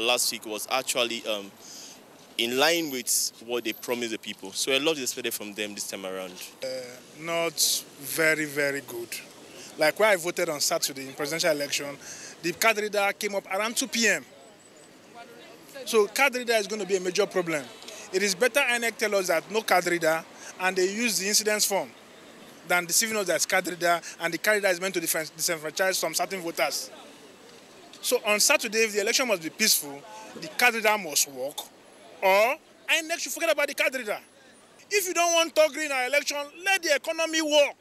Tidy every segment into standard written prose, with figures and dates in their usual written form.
last week was actually in line with what they promised the people. So a lot is expected from them this time around. Not very, very good. Like where I voted on Saturday in presidential election, the card reader came up around 2 p.m. So card reader is going to be a major problem. It is better INEC tell us that no card reader and they use the incidence form than deceiving us that it's card reader and the card reader is meant to disenfranchise some certain voters. So on Saturday, if the election must be peaceful, the card reader must work, or INEC should forget about the card reader. If you don't want Togri in our election, let the economy work.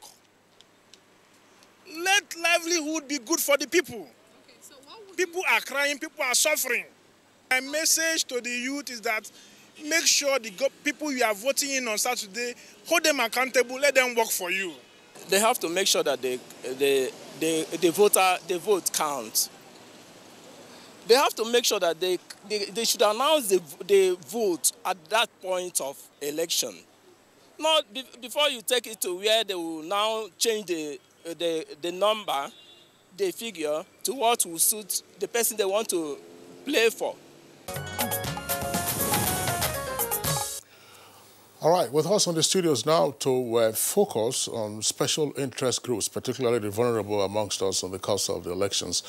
Let livelihood be good for the people. Okay, so people are crying, people are suffering. My message to the youth is that make sure the people you are voting in on Saturday, hold them accountable, let them work for you. They have to make sure that the vote counts. They have to make sure that they should announce the vote at that point of election. Not before you take it to where they will now change the number, the figure, to what will suit the person they want to play for. All right, with us on the studios now to focus on special interest groups, particularly the vulnerable amongst us on the course of the elections.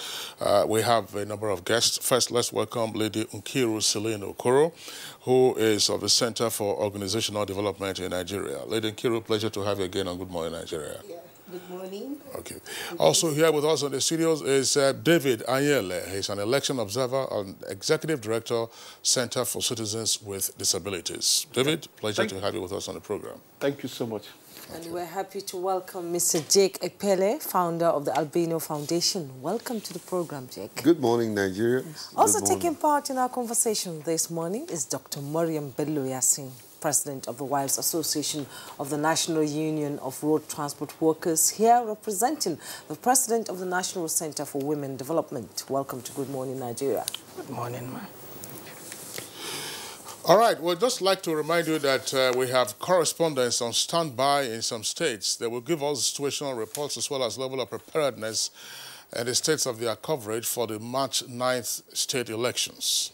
We have a number of guests. First, let's welcome Lady Nkiru Celine Okoro, who is of the Center for Organizational Development in Nigeria. Lady Nkiru, pleasure to have you again on Good Morning Nigeria. Yeah. Good morning. Okay. Also here with us on the studios is David Anyele. He's an election observer and Executive Director, Center for Citizens with Disabilities. David, pleasure to have you with us on the program. Thank you so much. And we're happy to welcome Mr. Jake Epele, founder of the Albino Foundation. Welcome to the program, Jake. Good morning, Nigeria. Also taking part in our conversation this morning is Dr. Mariam Bello Yassin, President of the Wives Association of the National Union of Road Transport Workers, here representing the President of the National Center for Women Development. Welcome to Good Morning Nigeria. Good morning, ma'am. All right, we'd just like to remind you that we have correspondents on standby in some states. They will give us situational reports as well as level of preparedness and the states of their coverage for the March 9th state elections.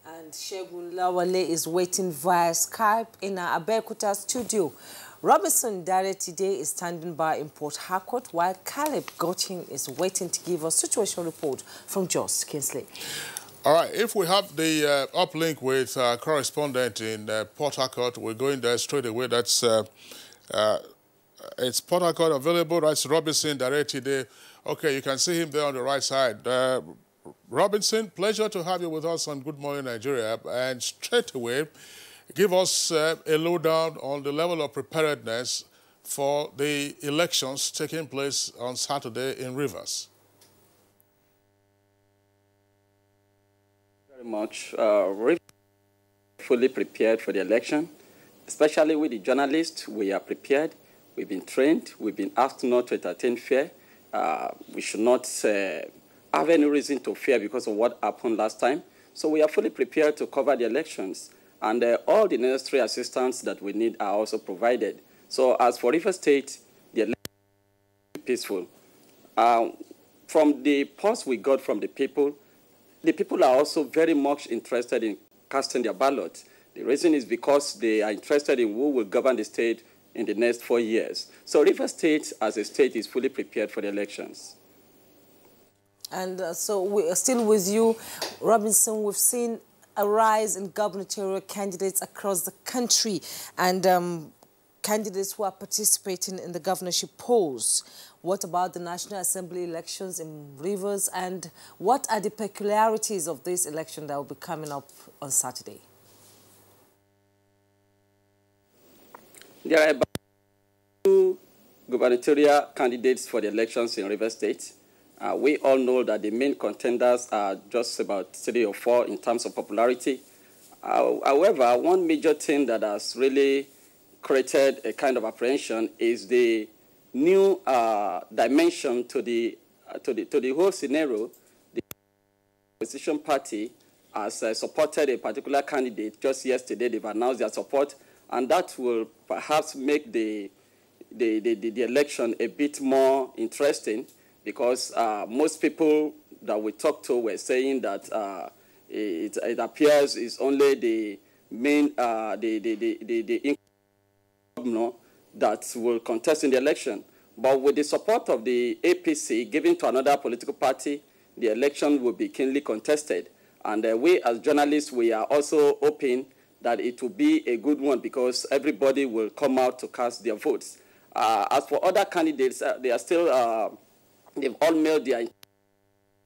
And Shegun Lawale is waiting via Skype in our Abeokuta studio. Robinson Dare today is standing by in Port Harcourt, while Caleb Gotchin is waiting to give us situation report from Jos Kingsley. All right, if we have the uplink with our correspondent in Port Harcourt, we're going there straight away. That's it's Port Harcourt available. That's Robinson Dare today. Okay, you can see him there on the right side. Robinson, pleasure to have you with us on Good Morning Nigeria. And straight away, give us a lowdown on the level of preparedness for the elections taking place on Saturday in Rivers. Very much. We're fully prepared for the election, especially with the journalists. We are prepared. We've been trained. We've been asked not to entertain fear. We should not have any reason to fear because of what happened last time. So we are fully prepared to cover the elections. And all the necessary assistance that we need are also provided. So as for River State, the election will be peaceful. From the pulse we got from the people are also very much interested in casting their ballot. The reason is because they are interested in who will govern the state in the next 4 years. So River State, as a state, is fully prepared for the elections. And so we are still with you, Robinson. We've seen a rise in gubernatorial candidates across the country and candidates who are participating in the governorship polls. What about the National Assembly elections in Rivers, and what are the peculiarities of this election that will be coming up on Saturday? There are about 2 gubernatorial candidates for the elections in Rivers State. We all know that the main contenders are just about 3 or 4 in terms of popularity. However, one major thing that has really created a kind of apprehension is the new dimension to the whole scenario. The opposition party has supported a particular candidate. Just yesterday, they've announced their support, and that will perhaps make the election a bit more interesting, because most people that we talked to were saying that it appears is only the main the governor that will contest in the election. But with the support of the APC given to another political party, the election will be keenly contested. And we as journalists, we are also hoping that it will be a good one because everybody will come out to cast their votes. As for other candidates, they are still, they've all mailed their,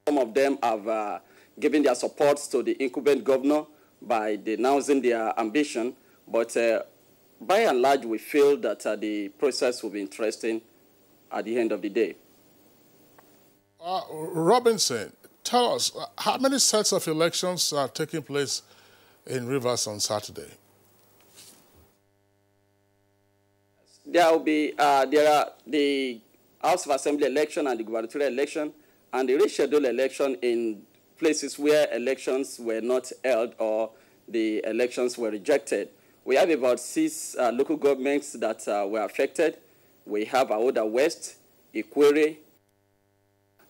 some of them have given their support to the incumbent governor by denouncing their ambition. But by and large, we feel that the process will be interesting at the end of the day. Robinson, tell us, how many sets of elections are taking place in Rivers on Saturday? There will be, there are the House of Assembly election and the gubernatorial election and the rescheduled election in places where elections were not held or the elections were rejected. We have about 6 local governments that were affected. We have Aoda West, Ikwere,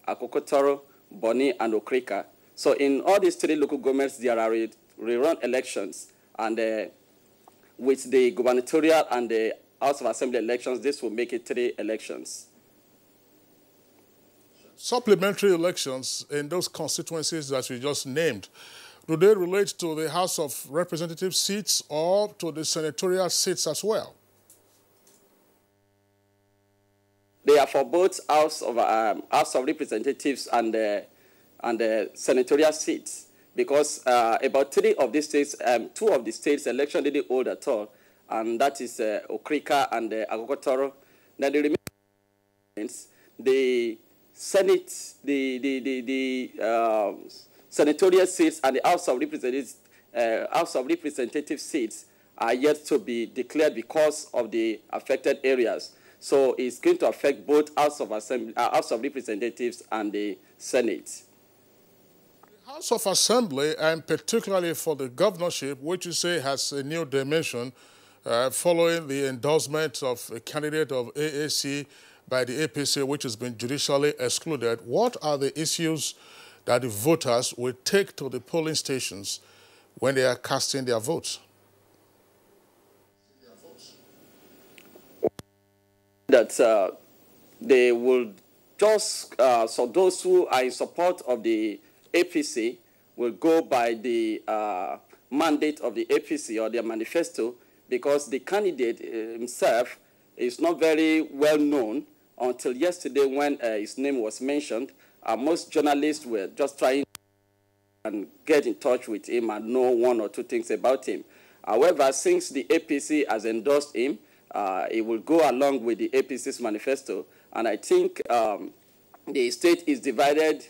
Akokotoro, Boni, and Okrika. So in all these 3 local governments, there are rerun elections. And with the gubernatorial and the House of Assembly elections, this will make it 3 elections. Supplementary elections in those constituencies that you just named, do they relate to the House of Representatives seats or to the senatorial seats as well? They are for both House of Representatives and the senatorial seats, because about 3 of these states, 2 of the states election didn't hold at all, and that is Okrika and Agogotoro. Then the remaining, the Senate, the senatorial seats and the House of Representatives seats are yet to be declared because of the affected areas. So it's going to affect both House of Representatives and the Senate. The House of Assembly, and particularly for the governorship, which you say has a new dimension following the endorsement of a candidate of AAC by the APC, which has been judicially excluded, what are the issues that the voters will take to the polling stations when they are casting their votes? That they will just, so those who are in support of the APC will go by the mandate of the APC or their manifesto, because the candidate himself is not very well known until yesterday when his name was mentioned. Most journalists were just trying to get in touch with him and know 1 or 2 things about him. However, since the APC has endorsed him, it will go along with the APC's manifesto. And I think the state is divided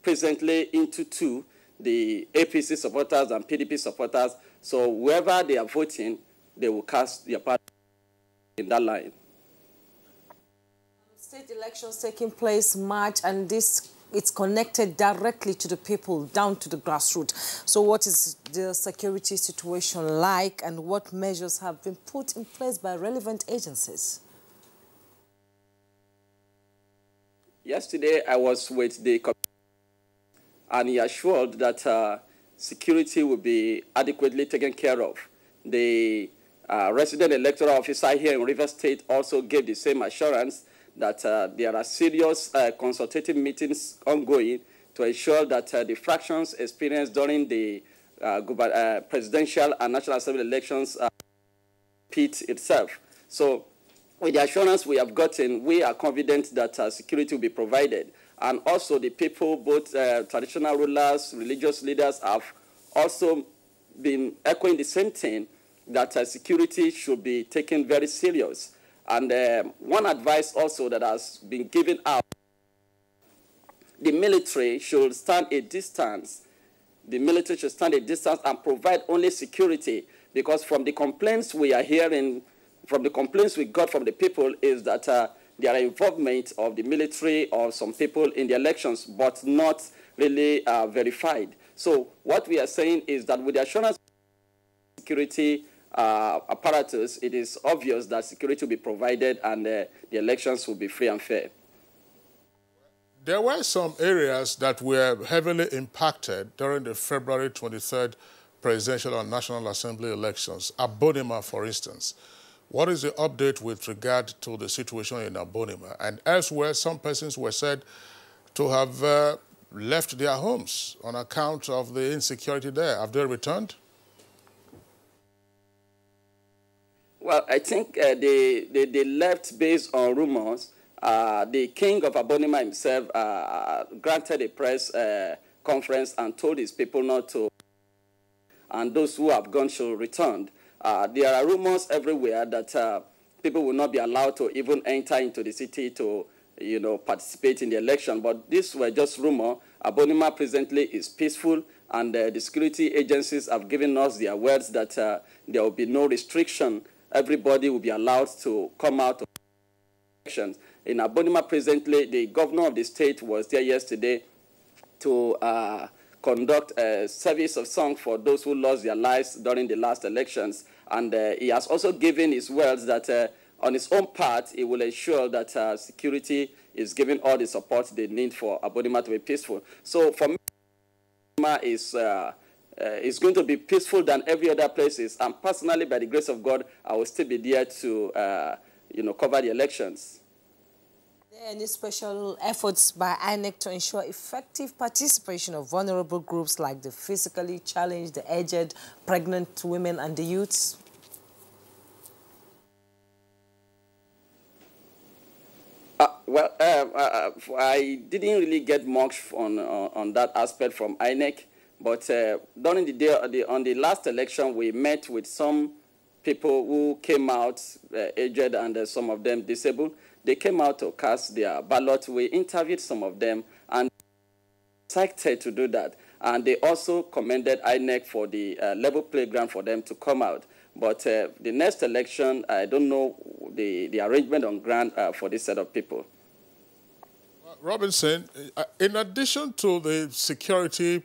presently into 2, the APC supporters and PDP supporters. So whoever they are voting, they will cast their party in that line. State elections taking place March, and it's connected directly to the people, down to the grassroots. So what is the security situation like, and what measures have been put in place by relevant agencies? Yesterday, I was with the commissioner, and he assured that security will be adequately taken care of. The resident electoral officer here in Rivers State also gave the same assurance that there are serious consultative meetings ongoing to ensure that the fractions experienced during the presidential and national assembly elections repeat itself. So with the assurance we have gotten, we are confident that security will be provided. And also the people, both traditional rulers, religious leaders, have also been echoing the same thing, that security should be taken very serious. And one advice also that has been given out, the military should stand a distance. The military should stand a distance and provide only security, because from the complaints we are hearing, from the complaints we got from the people, is that there are involvement of the military or some people in the elections, but not really verified. So what we are saying is that with the assurance of security apparatus, it is obvious that security will be provided and the elections will be free and fair. There were some areas that were heavily impacted during the February 23rd presidential and National Assembly elections. Abonima, for instance. What is the update with regard to the situation in Abonima? And elsewhere, some persons were said to have left their homes on account of the insecurity there. Have they returned? Well, I think they left based on rumors. The king of Abonima himself granted a press conference and told his people not to, and those who have gone should return. There are rumors everywhere that people will not be allowed to even enter into the city to, participate in the election. But these were just rumors. Abonima presently is peaceful, and the security agencies have given us their words that there will be no restriction. Everybody will be allowed to come out of elections. In Abonima presently, the governor of the state was there yesterday to conduct a service of song for those who lost their lives during the last elections. And he has also given his words that on his own part, he will ensure that security is given all the support they need for Abonima to be peaceful. So for me, Abonima is going to be peaceful than every other places. And personally, by the grace of God, I will still be there to, cover the elections. Are there any special efforts by INEC to ensure effective participation of vulnerable groups like the physically challenged, the aged, pregnant women, and the youths? I didn't really get much on that aspect from INEC, but during the day, on the last election, we met with some people who came out aged and some of them disabled. They came out to cast their ballot. We interviewed some of them and excited to do that. And they also commended INEC for the level playground for them to come out. But the next election, I don't know the arrangement on ground for this set of people. Robinson, in addition to the security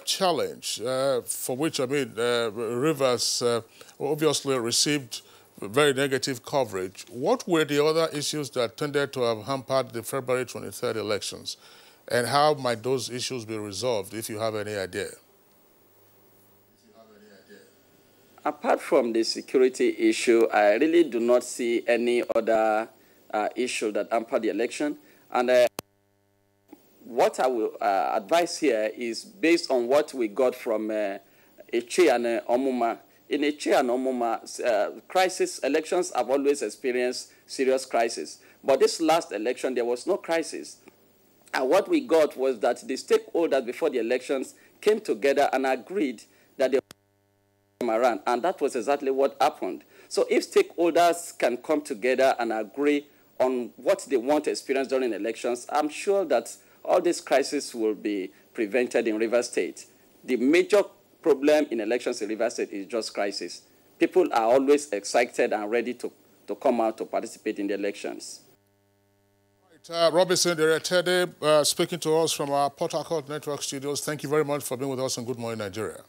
challenge, for which, Rivers obviously received very negative coverage, what were the other issues that tended to have hampered the February 23rd elections? And how might those issues be resolved, if you have any idea? Apart from the security issue, I really do not see any other issue that hampered the election. And what I will advise here is based on what we got from Eche and Omuma. In Eche and Omuma, crisis elections have always experienced serious crisis. But this last election, there was no crisis. And what we got was that the stakeholders before the elections came together and agreed that they would come around. And that was exactly what happened. So if stakeholders can come together and agree on what they want to experience during elections, I'm sure that all these crises will be prevented in Rivers State. The major problem in elections in Rivers State is just crisis. People are always excited and ready to come out to participate in the elections. Right, Robinson Deretede, speaking to us from our Port Harcourt Network studios. Thank you very much for being with us on Good Morning Nigeria.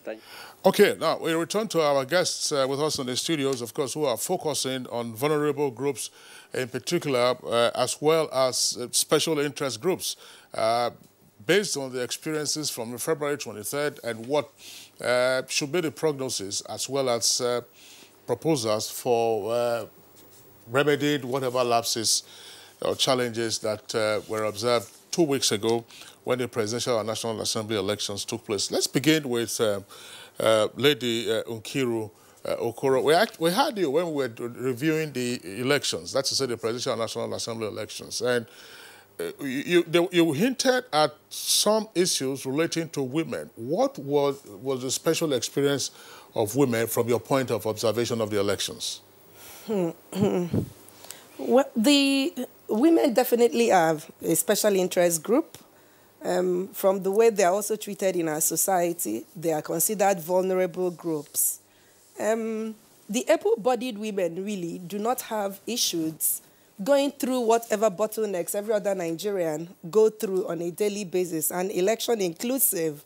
Thank you. Okay, now we return to our guests with us in the studios, of course, who are focusing on vulnerable groups in particular, as well as special interest groups, based on the experiences from February 23rd and what should be the prognosis, as well as proposals for remedying whatever lapses or challenges that were observed 2 weeks ago when the presidential and National Assembly elections took place. Let's begin with Lady Nkiru Okoro. We had you when we were reviewing the elections, that's to say the presidential and National Assembly elections, and you hinted at some issues relating to women. What was the special experience of women from your point of observation of the elections? Well, the women definitely have a special interest group. From the way they are also treated in our society, they are considered vulnerable groups. The able-bodied women really do not have issues going through whatever bottlenecks every other Nigerian go through on a daily basis, and election inclusive.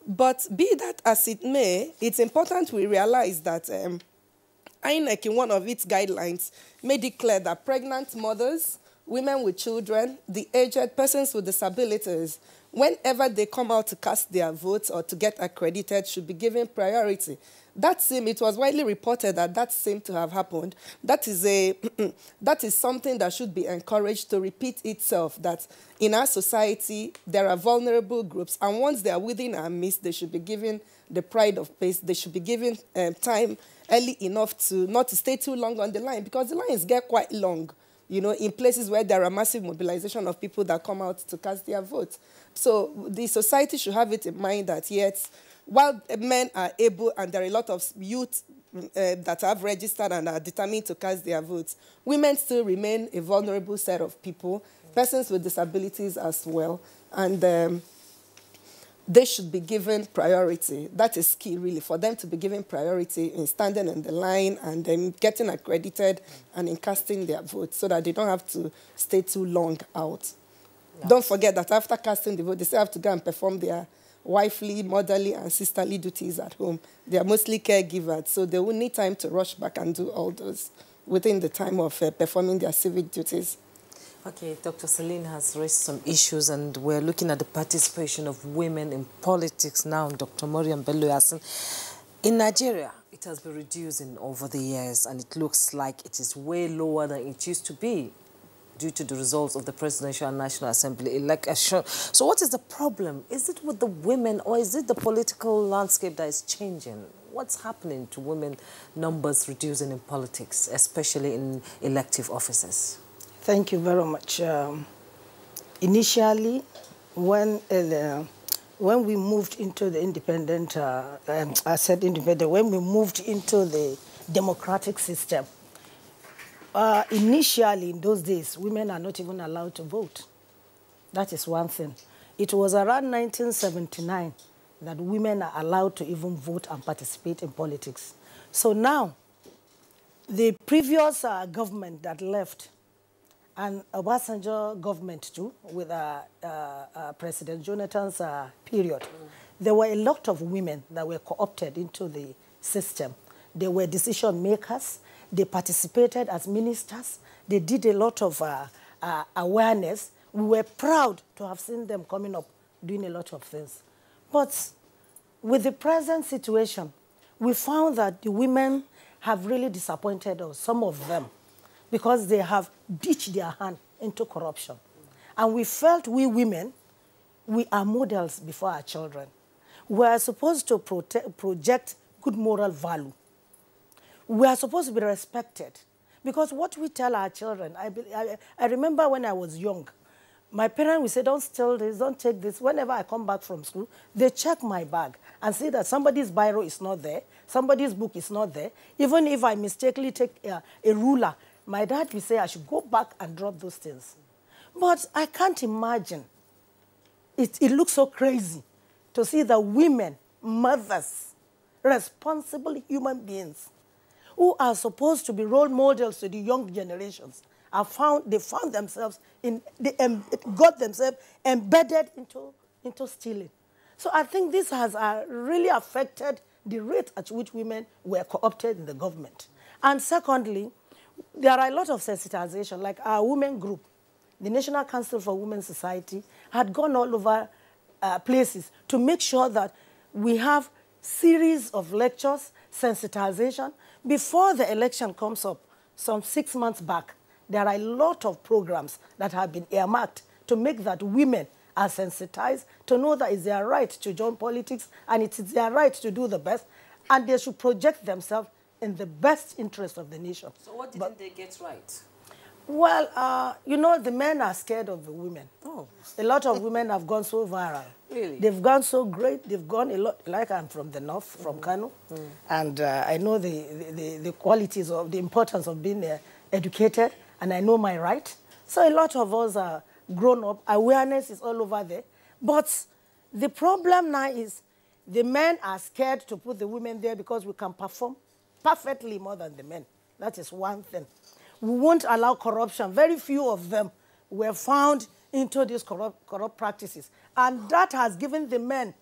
But be that as it may, it's important we realize that INEC, in one of its guidelines, made it clear that pregnant mothers women with children, the aged, persons with disabilities, whenever they come out to cast their votes or to get accredited, should be given priority. It was widely reported that seemed to have happened. That is something that should be encouraged to repeat itself, that in our society, there are vulnerable groups, and once they are within our midst, they should be given the pride of place. They should be given time early enough to not to stay too long on the line, because the lines get quite long, in places where there are massive mobilization of people that come out to cast their votes. So the society should have it in mind that, yes, while men are able, and there are a lot of youth that have registered and are determined to cast their votes, women still remain a vulnerable set of people, persons with disabilities as well, and they should be given priority. That is key, really, for them to be given priority in standing in the line and then getting accredited and in casting their votes, so that they don't have to stay too long out. Yes. Don't forget that after casting the vote, they still have to go and perform their wifely, motherly, and sisterly duties at home. They are mostly caregivers, so they will need time to rush back and do all those within the time of performing their civic duties. Okay, Dr. Celine has raised some issues, and we're looking at the participation of women in politics now. Dr. Mariam Bello Yasin. In Nigeria, it has been reducing over the years, and it looks like it is way lower than it used to be due to the results of the Presidential and National Assembly election. So what is the problem? Is it with the women, or is it the political landscape that is changing? What's happening to women numbers reducing in politics, especially in elective offices? Thank you very much. Initially, when we moved into the independent, when we moved into the democratic system, initially in those days, women are not even allowed to vote. That is one thing. It was around 1979 that women are allowed to even vote and participate in politics. So now, the previous government that left, and Obasanjo government too, with President Jonathan's period, there were a lot of women that were co-opted into the system. They were decision makers. They participated as ministers. They did a lot of awareness. We were proud to have seen them coming up, doing a lot of things. But with the present situation, we found that the women have really disappointed us, some of them, because they have ditched their hand into corruption. And we felt we women, we are models before our children. We are supposed to project good moral value. We are supposed to be respected. Because what we tell our children, I remember when I was young, my parents would say, don't steal this, don't take this. Whenever I come back from school, they check my bag and see that somebody's biro is not there, somebody's book is not there. Even if I mistakenly take a ruler, my dad will say I should go back and drop those things. But I can't imagine. It looks so crazy to see the women, mothers, responsible human beings, who are supposed to be role models to the young generations, they found themselves got themselves embedded into stealing. So I think this has really affected the rate at which women were co-opted in the government. And secondly, there are a lot of sensitization, like our women group, the National Council for Women's Society, had gone all over places to make sure that we have series of lectures, sensitization. Before the election comes up, some 6 months back, there are a lot of programs that have been earmarked to make that women are sensitized, to know that it's their right to join politics, and it is their right to do the best, and they should project themselves in the best interest of the nation. So what didn't they get right? Well, you know, the men are scared of the women. Oh. A lot of women have gone so viral. Really? They've gone so great. They've gone a lot. Like, I'm from the north, from Kano, and I know the qualities of the importance of being educated, and I know my right. So a lot of us are grown up. Awareness is all over there. But the problem now is the men are scared to put the women there because we can perform perfectly more than the men. That is one thing. We won't allow corruption. Very few of them were found into these corrupt practices. And that has given the men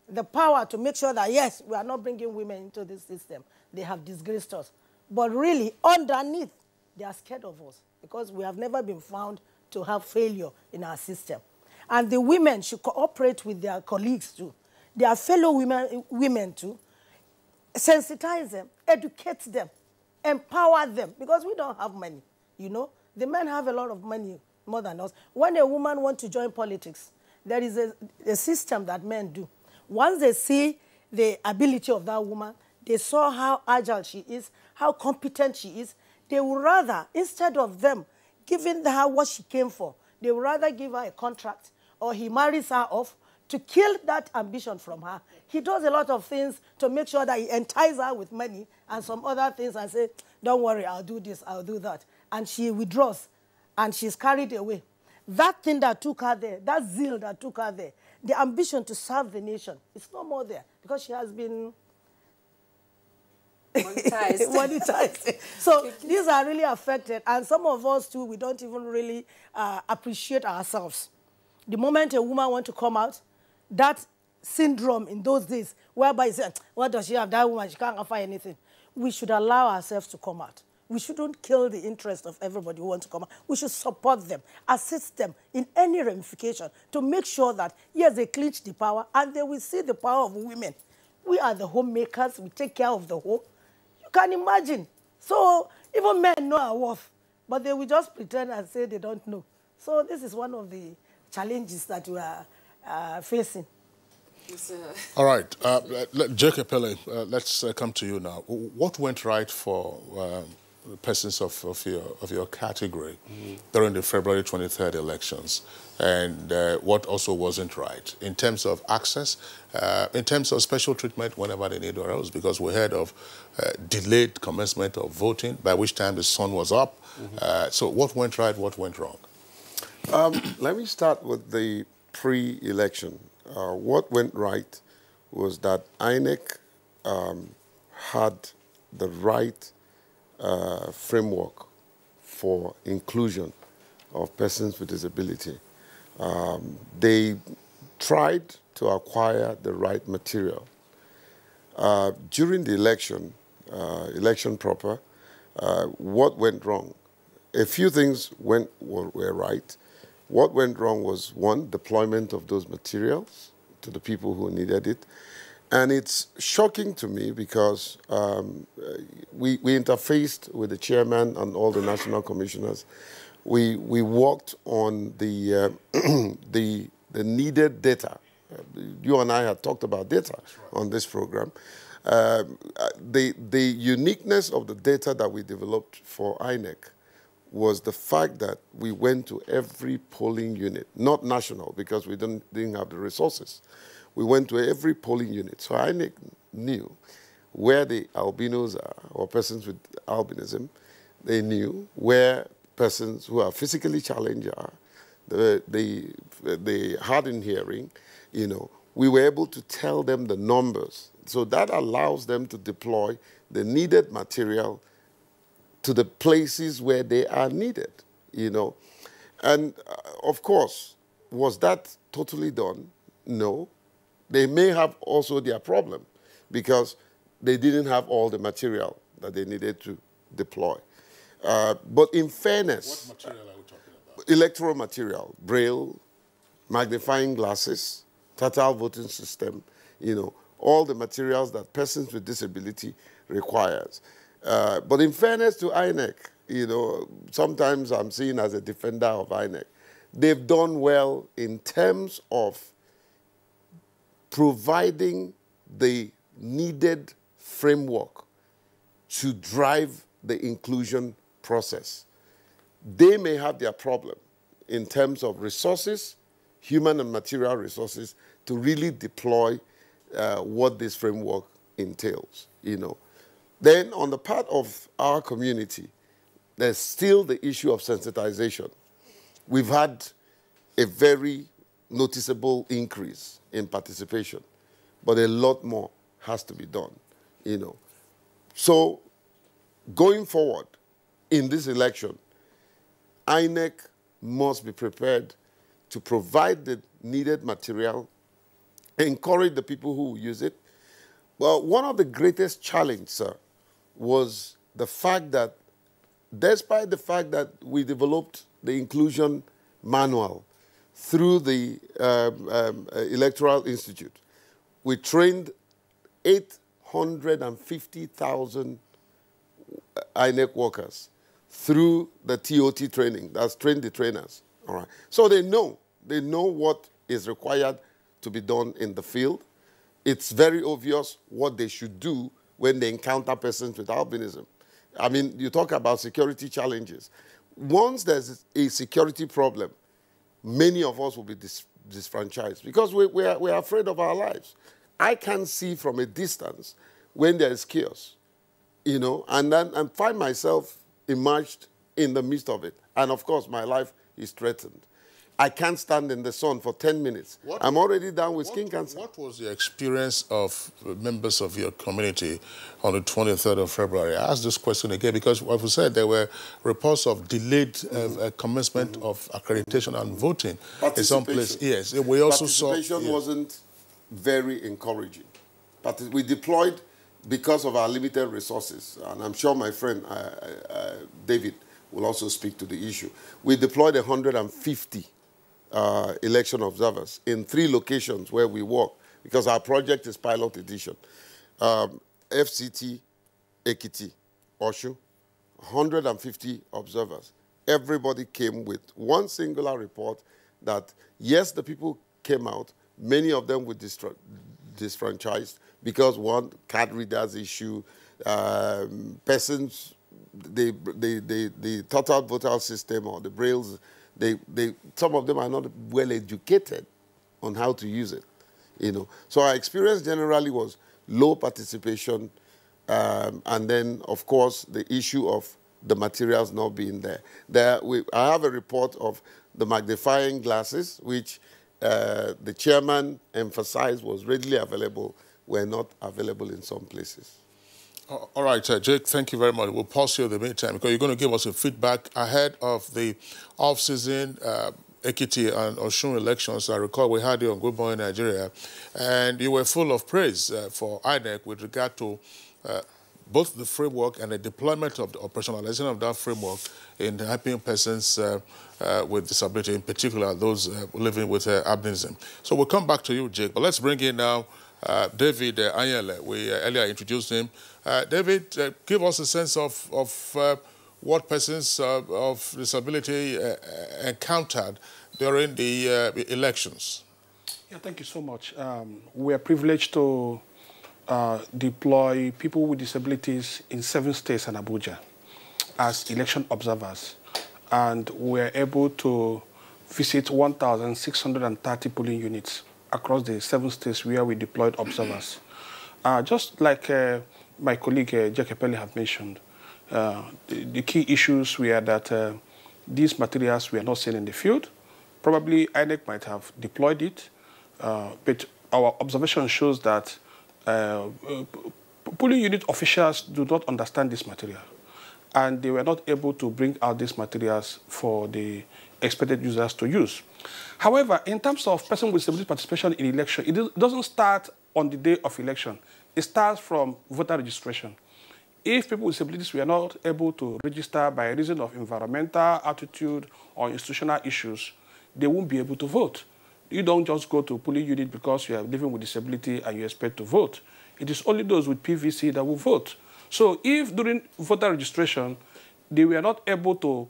the power to make sure that, yes, we are not bringing women into this system. They have disgraced us. But really, underneath, they are scared of us. because we have never been found to have failure in our system. And the women should cooperate with their colleagues too, their fellow women too, sensitize them, educate them, empower them, because we don't have money, you know. The men have a lot of money, more than us. When a woman wants to join politics, there is a system that men do. Once they see the ability of that woman, they saw how agile she is, how competent she is, they would rather, instead of them giving her what she came for, they would rather give her a contract, or he marries her off to kill that ambition from her. He does a lot of things to make sure that he entices her with money and some other things and say, don't worry, I'll do this, I'll do that. And she withdraws, and she's carried away. That thing that took her there, that zeal that took her there, the ambition to serve the nation, it's no more there because she has been monetized. Monetized. So these are really affected, and some of us too, we don't even really appreciate ourselves. The moment a woman wants to come out, that syndrome in those days, whereby you say, what does she have, that woman, she can't offer anything. We should allow ourselves to come out. We shouldn't kill the interest of everybody who wants to come out. We should support them, assist them in any ramification to make sure that, yes, they clinch the power and they will see the power of women. We are the homemakers. We take care of the home. You can imagine. So even men know our worth, but they will just pretend and say they don't know. So this is one of the challenges that we are facing. All right. Jacob Pele, let's come to you now. What went right for persons of your category during the February 23rd elections, and what also wasn't right in terms of access, in terms of special treatment whenever they need or else, because we heard of delayed commencement of voting, by which time the sun was up. So what went right, what went wrong? Let me start with the pre-election. What went right was that INEC had the right framework for inclusion of persons with disability. They tried to acquire the right material. During the election, election proper, what went wrong? A few things were right. What went wrong was, one, deployment of those materials to the people who needed it. And it's shocking to me because we interfaced with the chairman and all the national commissioners. We worked on the, the needed data. You and I had talked about data on this program. The uniqueness of the data that we developed for INEC was the fact that we went to every polling unit, not national because we didn't have the resources. We went to every polling unit. So INEC knew where the albinos are, or persons with albinism. They knew where persons who are physically challenged are, the hard in hearing. You know, we were able to tell them the numbers. So that allows them to deploy the needed material to the places where they are needed, you know. And, of course, was that totally done? No. They may have also their problem because they didn't have all the material that they needed to deploy. But in fairness... What material are we talking about? Electoral material, braille, magnifying glasses, total voting system, you know, all the materials that persons with disability requires. But in fairness to INEC, you know, sometimes I'm seen as a defender of INEC. They've done well in terms of providing the needed framework to drive the inclusion process. They may have their problem in terms of resources, human and material resources, to really deploy what this framework entails, you know. Then on the part of our community, there's still the issue of sensitization. We've had a very noticeable increase in participation, but a lot more has to be done, you know. So going forward in this election, INEC must be prepared to provide the needed material, encourage the people who will use it. Well, one of the greatest challenges, sir, was the fact that despite the fact that we developed the inclusion manual through the Electoral Institute, we trained 850,000 INEC workers through the TOT training. That's train the trainers. All right. So they know what is required to be done in the field. It's very obvious what they should do when they encounter persons with albinism. I mean, you talk about security challenges. Once there's a security problem, many of us will be disfranchised because we're afraid of our lives. I can see from a distance when there is chaos, you know, and then I find myself immersed in the midst of it. And of course, my life is threatened. I can't stand in the sun for 10 minutes. I'm already down with skin cancer. What was the experience of members of your community on the 23rd of February? I asked this question again because, like we said, there were reports of delayed commencement of accreditation and voting in some places. Yes, we also saw... Participation wasn't very encouraging. But we deployed because of our limited resources, and I'm sure my friend David will also speak to the issue. We deployed 150 election observers in 3 locations where we work, because our project is pilot edition. FCT, Ekiti, Oshu, 150 observers. Everybody came with one singular report that, yes, the people came out, many of them were disfranchised because, one, card readers issue, persons, the total voter system or the brailles, some of them are not well educated on how to use it, you know. So our experience generally was low participation, and then, of course, the issue of the materials not being there. I have a report of the magnifying glasses, which the chairman emphasized was readily available, were not available in some places. All right, Jake, thank you very much. We'll pause you in the meantime because you're going to give us a feedback ahead of the off-season Ekiti and Osun elections. I recall we had you on Good Morning Nigeria, and you were full of praise for INEC with regard to both the framework and the deployment of the operationalization of that framework in helping persons with disability, in particular those living with albinism. So we'll come back to you, Jake, but let's bring in now David Anyele. We earlier introduced him. David, give us a sense of what persons of disability encountered during the elections. Yeah, thank you so much. We are privileged to deploy people with disabilities in 7 states and Abuja as election observers. And we're able to visit 1,630 polling units across the 7 states where we deployed observers. Just like my colleague Jake Pele have mentioned, the key issues were that these materials were not seen in the field. Probably INEC might have deployed it, but our observation shows that polling unit officials do not understand this material, and they were not able to bring out these materials for the expected users to use. However, in terms of person with disability participation in election, it doesn't start on the day of election. It starts from voter registration. If people with disabilities were not able to register by reason of environmental, attitude, or institutional issues, they won't be able to vote. You don't just go to a polling unit because you are living with disability and you expect to vote. It is only those with PVC that will vote. So if during voter registration, they were not able to,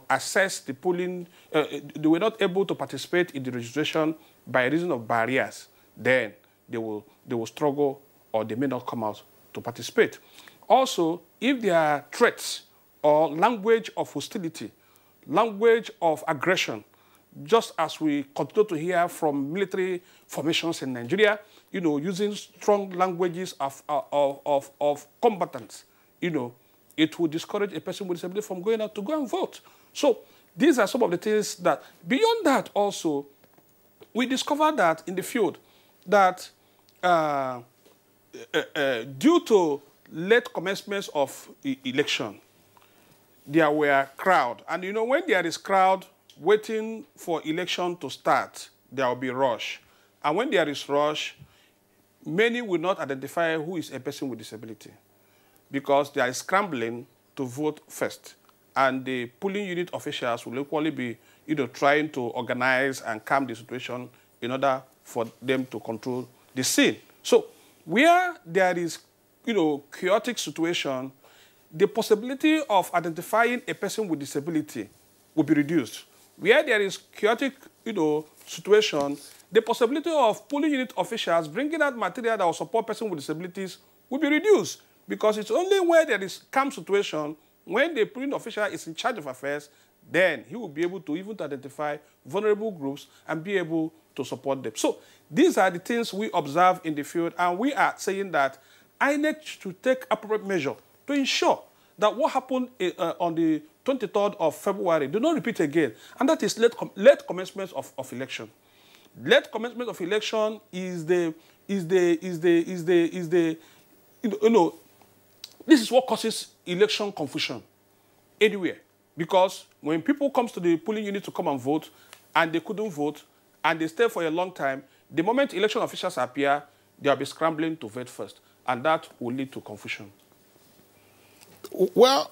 assess the polling, they were not able to participate in the registration by reason of barriers, then they will struggle or they may not come out to participate. Also, if there are threats or language of hostility, language of aggression, just as we continue to hear from military formations in Nigeria, using strong languages of combatants, it will discourage a person with disability from going out to go and vote. So these are some of the things that, beyond that also, we discovered that in the field that due to late commencements of election, there were crowd. And when there is crowd waiting for election to start, there will be rush. And when there is rush, many will not identify who is a person with disability because they are scrambling to vote first, and the polling unit officials will equally be, trying to organize and calm the situation in order for them to control the scene. So where there is, chaotic situation, the possibility of identifying a person with disability will be reduced. Where there is chaotic, situation, the possibility of polling unit officials bringing out material that will support persons with disabilities will be reduced, because it's only where there is calm situation, when the polling official is in charge of affairs, then he will be able to even identify vulnerable groups and be able to support them. So these are the things we observe in the field, and we are saying that INEC should take appropriate measure to ensure that what happened on the 23rd of February do not repeat again, and that is late commencement of election. Late commencement of election is this is what causes election confusion anywhere. Because when people come to the polling unit to come and vote, and they couldn't vote, and they stay for a long time, the moment election officials appear, they'll be scrambling to vote first, and that will lead to confusion. Well,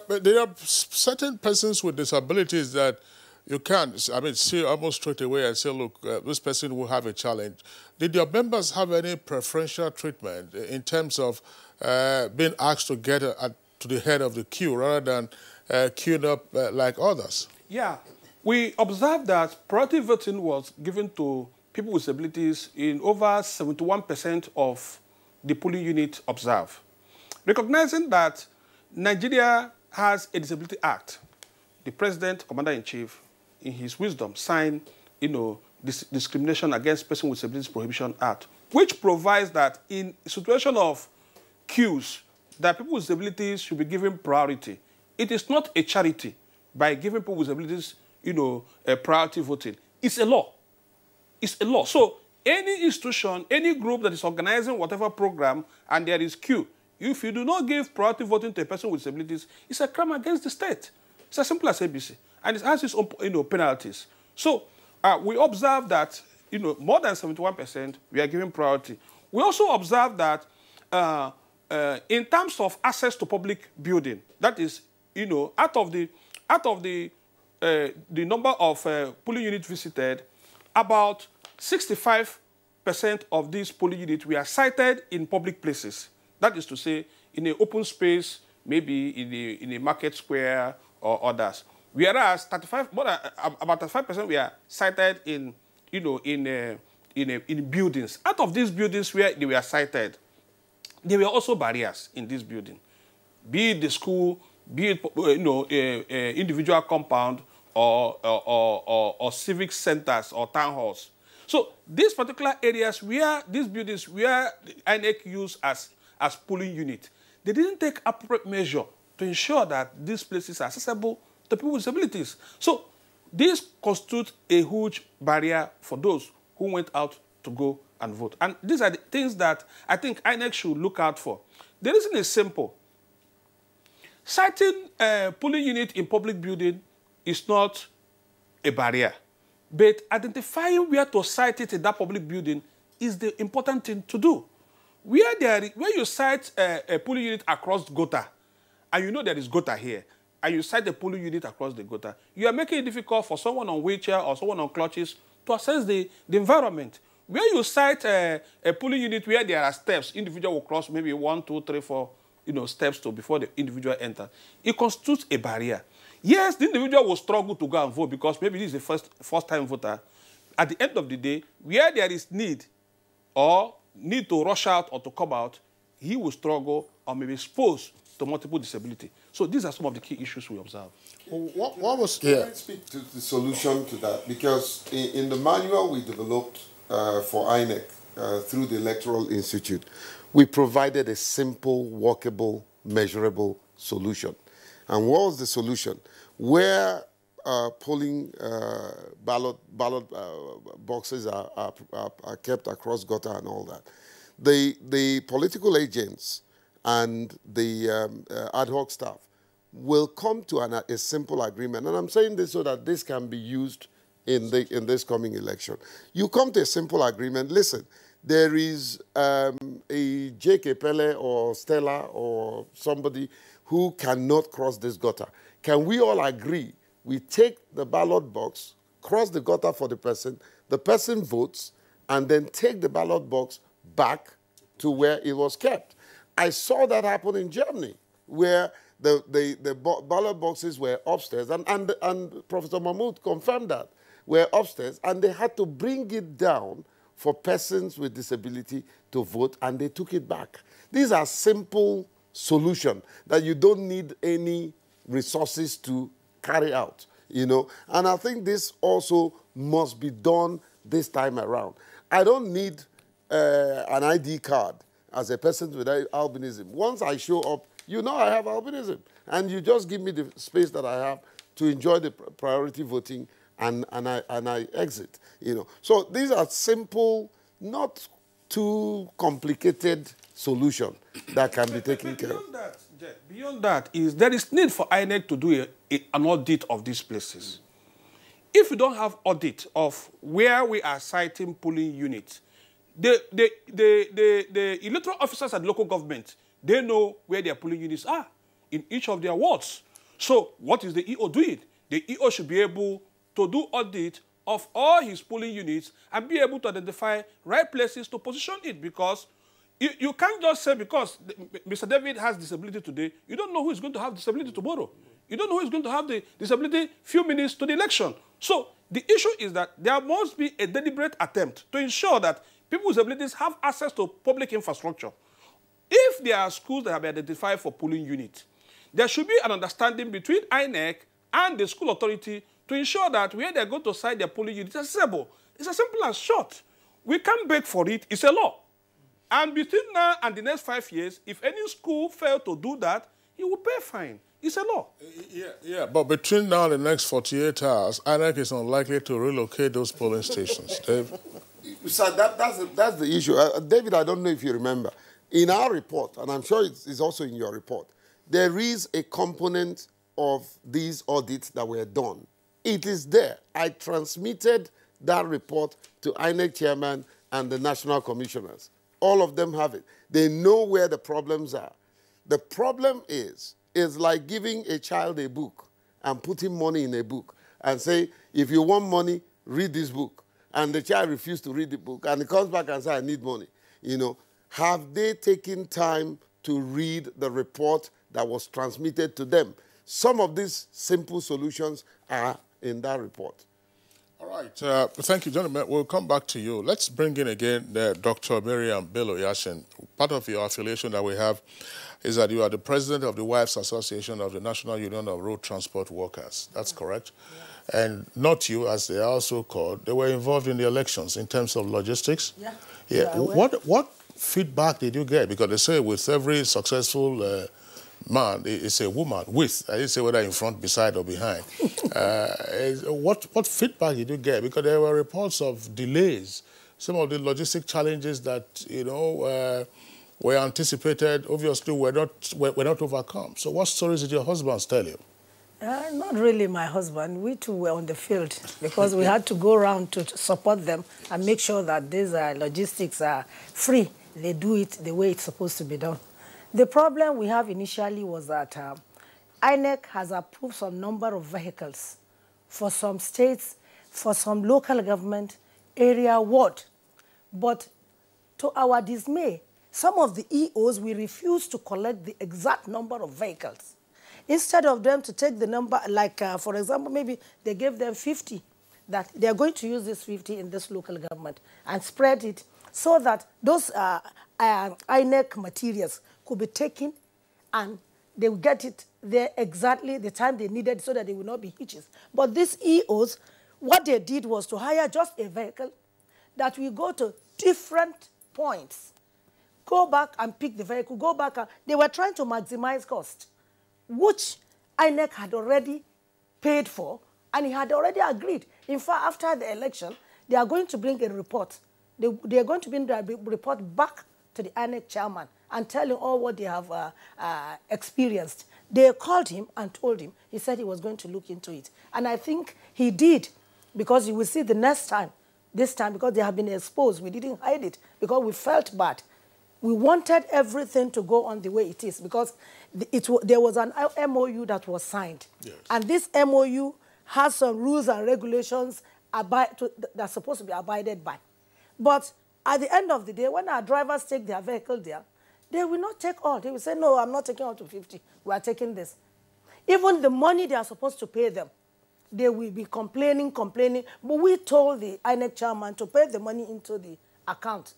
there are certain persons with disabilities that you can't, see almost straight away and say, look, this person will have a challenge. Did your members have any preferential treatment in terms of being asked to get to the head of the queue rather than queued up like others? Yeah, we observed that priority voting was given to people with disabilities in over 71% of the polling unit observed. Recognizing that Nigeria has a Disability Act, the President, Commander-in-Chief, in his wisdom, signed, this Discrimination Against Persons with Disabilities Prohibition Act, which provides that in a situation of queues, that people with disabilities should be given priority. It is not a charity by giving people with disabilities, a priority voting. It's a law. It's a law. So any institution, any group that is organizing whatever program and there is queue, if you do not give priority voting to a person with disabilities, it's a crime against the state. It's as simple as ABC. And it has its own, penalties. So we observe that, more than 71%, we are giving priority. We also observe that in terms of access to public building, that is, out of the number of polling units visited, about 65% of these polling units were sited in public places. That is to say, in an open space, maybe in a market square or others. Whereas about 35% were sited in buildings. Out of these buildings where they were sited, there were also barriers in this building, be it the school, be it individual compound or civic centers or town halls. So these particular areas where these buildings where INEC used as polling unit, they didn't take appropriate measure to ensure that these places are accessible to people with disabilities. So this constitutes a huge barrier for those who went out to go and vote. And these are the things that I think INEC should look out for. The reason is simple. Citing a polling unit in public building is not a barrier, but identifying where to cite it in that public building is the important thing to do. Where you cite a polling unit across gutter, and you know there is gutter here, and you cite the polling unit across the gutter, you are making it difficult for someone on wheelchair or someone on crutches to access the environment. Where you cite a polling unit where there are steps, individual will cross maybe 1, 2, 3, 4, steps before the individual enters, it constitutes a barrier. Yes, the individual will struggle to go and vote because maybe this is the first-time voter. At the end of the day, where there is need or need to rush out or to come out, he will struggle or may be exposed to multiple disability. So these are some of the key issues we observe. What was... Can I speak to the solution to that? Because in the manual we developed for INEC through the Electoral Institute, we provided a simple, workable, measurable solution. And what was the solution? Where polling ballot boxes are kept across gutter and all that, the political agents and the ad hoc staff will come to a simple agreement. And I'm saying this so that this can be used in this coming election. You come to a simple agreement. Listen, there is a J.K. Pele or Stella or somebody who cannot cross this gutter. Can we all agree we take the ballot box, cross the gutter for the person votes, and then take the ballot box back to where it was kept? I saw that happen in Germany, where the ballot boxes were upstairs, and Professor Mahmoud confirmed that, were upstairs, and they had to bring it down for persons with disability to vote, and they took it back. These are simple solutions that you don't need any resources to carry out, you know. And I think this also must be done this time around. I don't need an ID card as a person with albinism. Once I show up, you know I have albinism. And you just give me the space that I have to enjoy the priority voting, and I exit, you know. So these are simple, not too complicated solutions that can be taken care of. Beyond that, there is need for INEC to do an audit of these places. If you don't have audit of where we are citing polling units, the electoral officers at local government, they know where their polling units are in each of their wards. So what is the EO doing? The EO should be able to do audit of all his polling units and be able to identify right places to position it, because you can't just say because Mr. David has disability today, you don't know who is going to have disability tomorrow. You don't know who is going to have the disability few minutes to the election. So the issue is that there must be a deliberate attempt to ensure that people with disabilities have access to public infrastructure. If there are schools that have been identified for polling units, there should be an understanding between INEC and the school authority to ensure that where they're going to cite their polling units is accessible. It's as simple as short. We can't beg for it. It's a law. And between now and the next 5 years, if any school fails to do that, he will pay a fine. It's a law. Yeah, but between now and the next 48 hours, INEC is unlikely to relocate those polling stations. Dave? So that's the issue. David, I don't know if you remember. In our report, and I'm sure it's also in your report, there is a component of these audits that were done. It is there. I transmitted that report to INEC chairman and the national commissioners. All of them have it. They know where the problems are. The problem is like giving a child a book and putting money in a book and say, if you want money, read this book. And the child refuses to read the book, and he comes back and says, I need money. You know, have they taken time to read the report that was transmitted to them? Some of these simple solutions are in that report. All right. Thank you, gentlemen. We'll come back to you. Let's bring in again Dr. Miriam Bello Yashin. Part of your affiliation that we have is that you are the president of the Wives Association of the National Union of Road Transport Workers. That's correct? Yeah. And not you, as they are also called, they were involved in the elections in terms of logistics. Yeah. Yeah. What feedback did you get? Because they say with every successful man, it's a woman with. I didn't say whether in front, beside, or behind. What feedback did you get? Because there were reports of delays. Some of the logistic challenges that, you know, were anticipated, obviously were not overcome. So what stories did your husbands tell you? Not really my husband. We too were on the field because we had to go around to support them and make sure that these logistics are free. They do it the way it's supposed to be done. The problem we have initially was that INEC has approved some number of vehicles for some states, for some local government, area, ward. But to our dismay, some of the EOs, we refused to collect the exact number of vehicles. Instead of them to take the number, like, for example, maybe they gave them 50, that they're going to use this 50 in this local government and spread it so that those INEC materials could be taken and they will get it there exactly the time they needed so that there will not be hitches. But these EOs, what they did was to hire just a vehicle that will go to different points, go back and pick the vehicle, go back. They were trying to maximize cost, which INEC had already paid for, and he had already agreed. In fact, after the election, they are going to bring a report. They are going to bring the report back to the INEC chairman and tell him all what they have experienced. They called him and told him. He said he was going to look into it. And I think he did, because you will see the next time, this time, because they have been exposed. We didn't hide it because we felt bad. We wanted everything to go on the way it is because there was an MOU that was signed. Yes. And this MOU has some rules and regulations that's supposed to be abided by. But at the end of the day, when our drivers take their vehicle there, they will not take all. They will say, no, I'm not taking all to 50. We are taking this. Even the money they are supposed to pay them, they will be complaining. But we told the INEC chairman to pay the money into the account,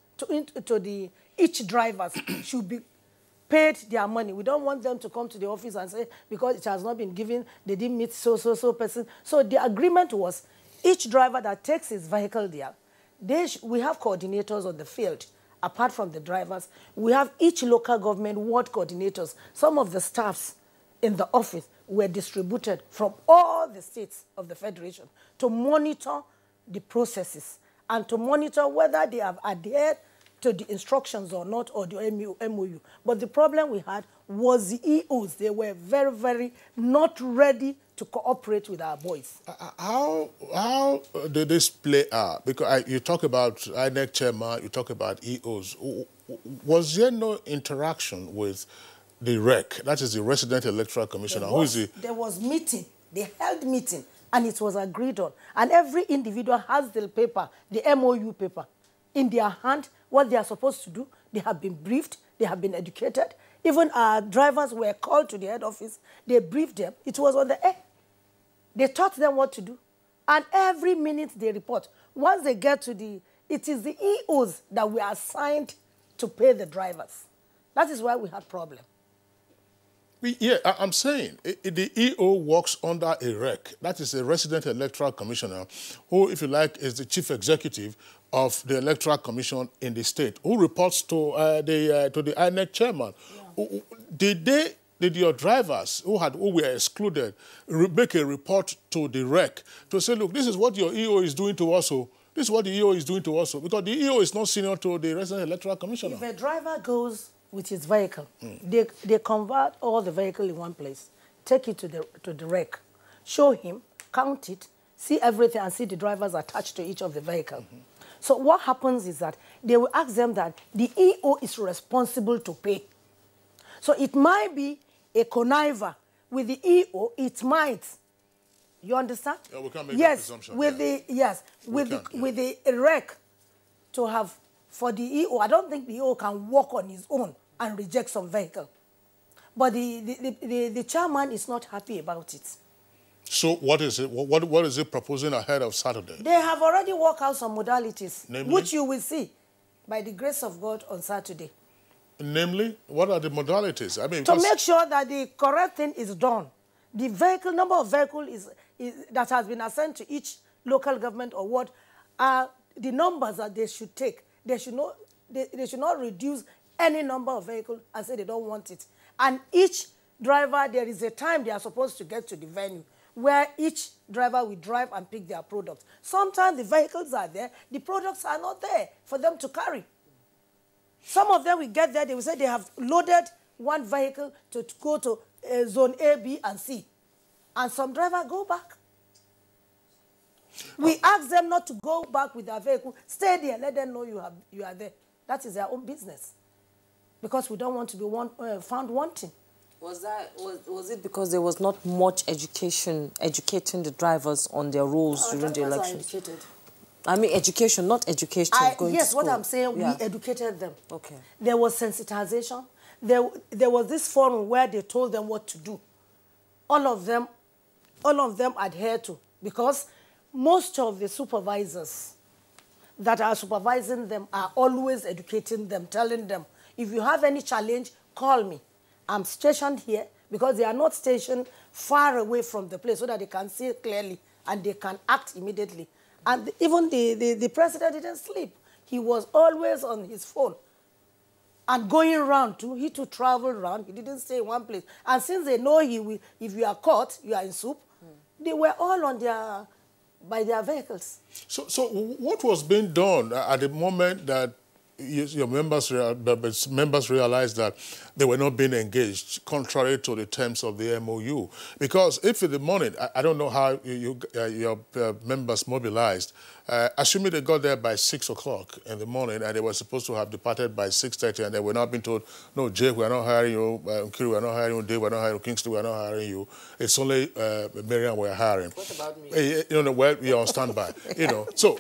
each drivers should be paid their money. We don't want them to come to the office and say, because it has not been given, they didn't meet so person. So the agreement was, each driver that takes his vehicle there, we have coordinators on the field. Apart from the drivers, we have each local government ward coordinators. Some of the staffs in the office were distributed from all the states of the Federation to monitor the processes and to monitor whether they have adhered to the instructions or not, or the MOU. But the problem we had was the EOs. They were very, very not ready to cooperate with our boys. How did this play out? Because you talk about INEC chairman, you talk about EOs. Was there no interaction with the REC, that is the Resident Electoral Commissioner? There was meeting. They held meeting, and it was agreed on. And every individual has the paper, the MOU paper, in their hand, what they are supposed to do. They have been briefed. They have been educated. Even our drivers were called to the head office. They briefed them. It was on the air. They taught them what to do. And every minute they report. Once they get to it is the EOs that were assigned to pay the drivers. That is why we had problem. Yeah, I'm saying the EO works under a REC. That is a Resident Electoral Commissioner, who, if you like, is the chief executive of the Electoral Commission in the state, who reports to the INEC chairman. Yeah. Did your drivers who were excluded make a report to the REC to say, look, this is what your EO is doing to us, this is what the EO is doing to us, because the EO is not senior to the Resident Electoral Commissioner. If a driver goes with his vehicle, they convert all the vehicle in one place, take it to the REC, show him, count it, see everything, and see the drivers attached to each of the vehicle. So what happens is that they will ask them that the EO is responsible to pay. So it might be a conniver with the EO, it might. You understand? Yeah, we can't make that presumption. With the REC to have, for the EO, I don't think the EO can walk on his own and reject some vehicle. But the chairman is not happy about it. So what is it? What is it proposing ahead of Saturday? They have already worked out some modalities, namely? Which you will see by the grace of God on Saturday. Namely, what are the modalities? I mean, to make sure that the correct thing is done. The number of vehicles that has been assigned to each local government or ward are the numbers that they should take. They should not reduce any number of vehicles and say they don't want it. And each driver, there is a time they are supposed to get to the venue where each driver will drive and pick their products. Sometimes the vehicles are there, the products are not there for them to carry. Some of them will get there, they will say they have loaded one vehicle to go to zone A, B, and C. And some drivers go back. We ask them not to go back with their vehicle. Stay there, let them know you are there. That is their own business. Because we don't want to be found wanting. Was it because there was not much educating the drivers on their roles during the elections? I mean education, not education going to school. Yes, what I'm saying, we educated them. Okay. There was sensitization. There was this forum where they told them what to do. All of them adhered to, because most of the supervisors that are supervising them are always educating them, telling them, if you have any challenge, call me. I'm stationed here, because they are not stationed far away from the place so that they can see clearly and they can act immediately. And even the president didn't sleep. He was always on his phone. And going around too, he to travel around. He didn't stay in one place. And since they know if you are caught, you are in soup, they were all by their vehicles. So what was being done at the moment that your members realized that they were not being engaged, contrary to the terms of the MOU? Because if in the morning, I don't know how your members mobilized, assuming they got there by 6 o'clock in the morning and they were supposed to have departed by 6:30 and they were not being told, no, Jake, we're not hiring you, Nkiri, we're not hiring you, Dave, we're not hiring you, Kingsley, we're not hiring you. It's only Miriam we're hiring. What about me? Well, we are on standby. So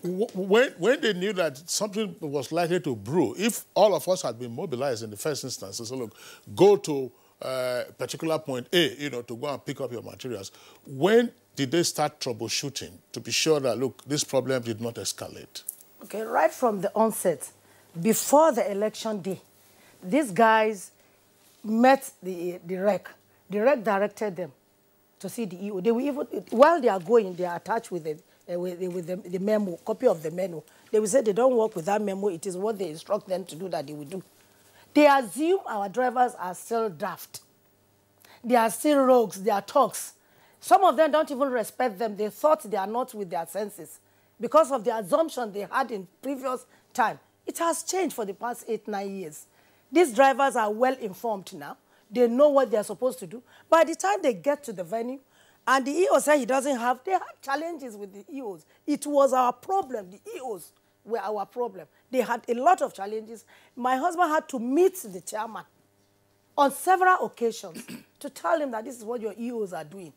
when they knew that something was likely to brew, if all of us had been mobilized in the first instance, so look, go to particular point A, to go and pick up your materials, when did they start troubleshooting to be sure that, look, this problem did not escalate? Okay, right from the onset, before the election day, these guys met the REC. The REC directed them to see the EO. They will even, while they are going, they are attached with the memo, copy of the memo. They will say they don't work with that memo. It is what they instruct them to do that they will do. They assume our drivers are still daft. They are still rogues. They are thugs. Some of them don't even respect them. They thought they are not with their senses because of the assumption they had in previous time. It has changed for the past 8-9 years. These drivers are well informed now. They know what they are supposed to do. By the time they get to the venue, and the EO said he doesn't have, they had challenges with the EOs. It was our problem. The EOs were our problem. They had a lot of challenges. My husband had to meet the chairman on several occasions to tell him that this is what your EOs are doing.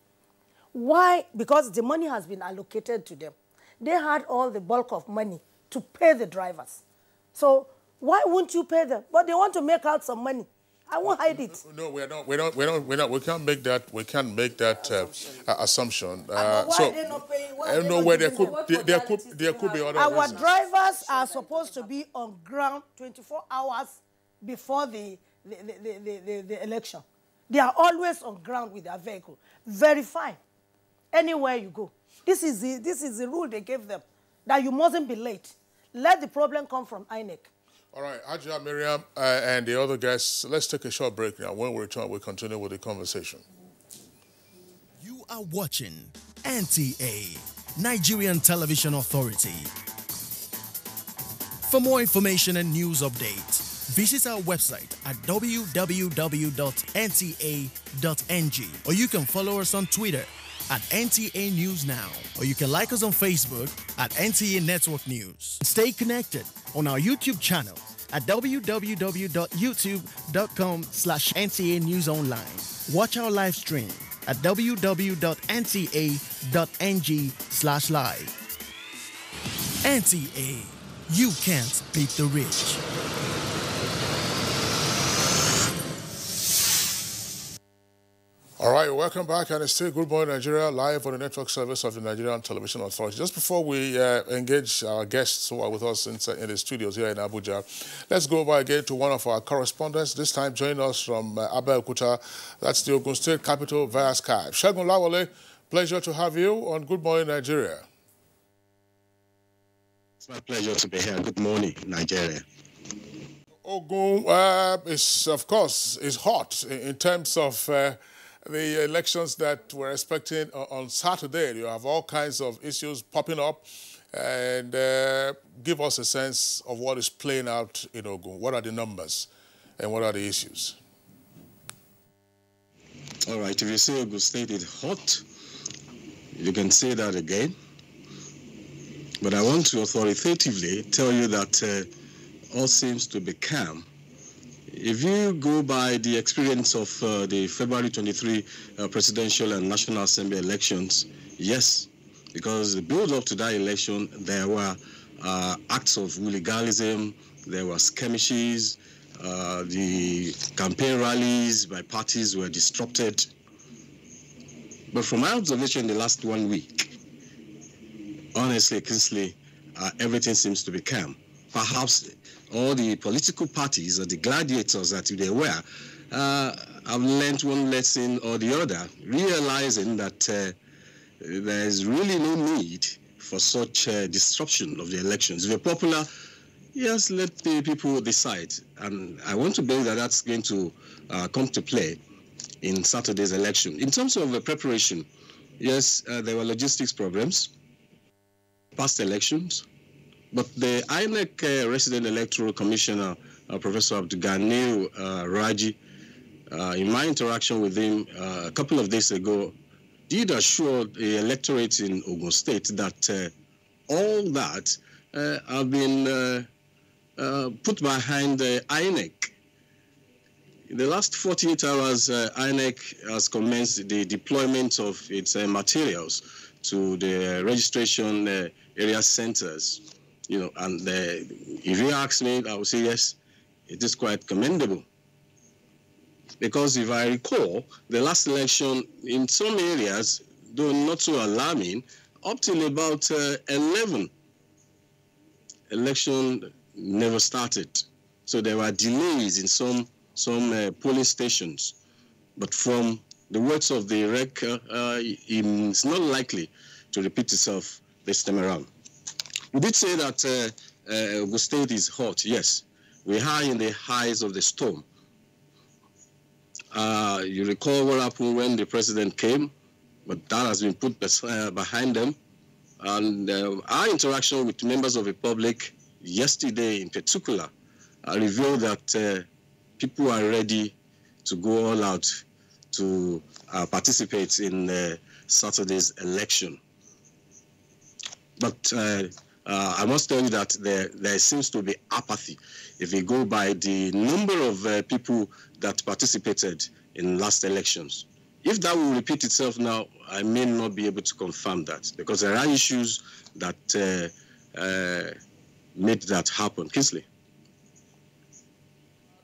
Why? Because the money has been allocated to them. They had all the bulk of money to pay the drivers. So why won't you pay them? But they want to make out some money. I won't hide it. No, we're not. We can't make that. We can't make that assumption. Why are they not paying? No, where there could be other Our reasons. drivers are supposed to be on ground 24 hours before the election. They are always on ground with their vehicle. Verify anywhere you go. This is the rule they gave them, that you mustn't be late. Let the problem come from INEC. All right, Aja, Miriam, and the other guests, let's take a short break now. When we return, we'll continue with the conversation. You are watching NTA, Nigerian Television Authority. For more information and news updates, visit our website at www.nta.ng, or you can follow us on Twitter at NTA News Now, or you can like us on Facebook at NTA Network News. Stay connected on our YouTube channel at www.youtube.com/NTA News Online. Watch our live stream at www.nta.ng/live. NTA, you can't beat the rich. All right, welcome back, and it's still Good Morning Nigeria, live on the network service of the Nigerian Television Authority. Just before we engage our guests who are with us in the studios here in Abuja, let's go over again to one of our correspondents, this time joining us from Abeokuta, that's the Ogun State capital, via Skype. Segun Lawole, pleasure to have you on Good Morning Nigeria. It's my pleasure to be here. Good morning, Nigeria. Ogun of course, is hot in terms of the elections that we're expecting on Saturday. You have all kinds of issues popping up, and give us a sense of what is playing out in Ogun. What are the numbers and what are the issues? All right, if you say Ogun State is hot, you can say that again. But I want to authoritatively tell you that all seems to be calm. If you go by the experience of the February 23 presidential and National Assembly elections, yes, because the build-up to that election, there were acts of illegalism, there were skirmishes, the campaign rallies by parties were disrupted. But from my observation in the last 1 week, honestly, Kingsley, everything seems to be calm. Perhaps all the political parties or the gladiators that they were have learned one lesson or the other, realizing that there is really no need for such disruption of the elections. If you're popular, yes, let the people decide. And I want to believe that that's going to come to play in Saturday's election. In terms of the preparation, yes, there were logistics problems, past elections, but the INEC Resident Electoral Commissioner, Professor Abdulganil Raji, in my interaction with him a couple of days ago, did assure the electorate in Ogun State that all that have been put behind INEC. In the last 48 hours, INEC has commenced the deployment of its materials to the registration area centers. You know, and if you ask me, I would say yes, it is quite commendable. Because if I recall, the last election in some areas, though not so alarming, up till about 11, election never started. So there were delays in some polling stations. But from the words of the REC, it's not likely to repeat itself this time around. We did say that Ogun State is hot. Yes, we are in the highs of the storm. You recall what happened when the president came, but that has been put behind them. And our interaction with members of the public yesterday in particular revealed that people are ready to go all out to participate in Saturday's election. But I must tell you that there seems to be apathy if we go by the number of people that participated in last elections. If that will repeat itself now, I may not be able to confirm that because there are issues that made that happen. Kingsley.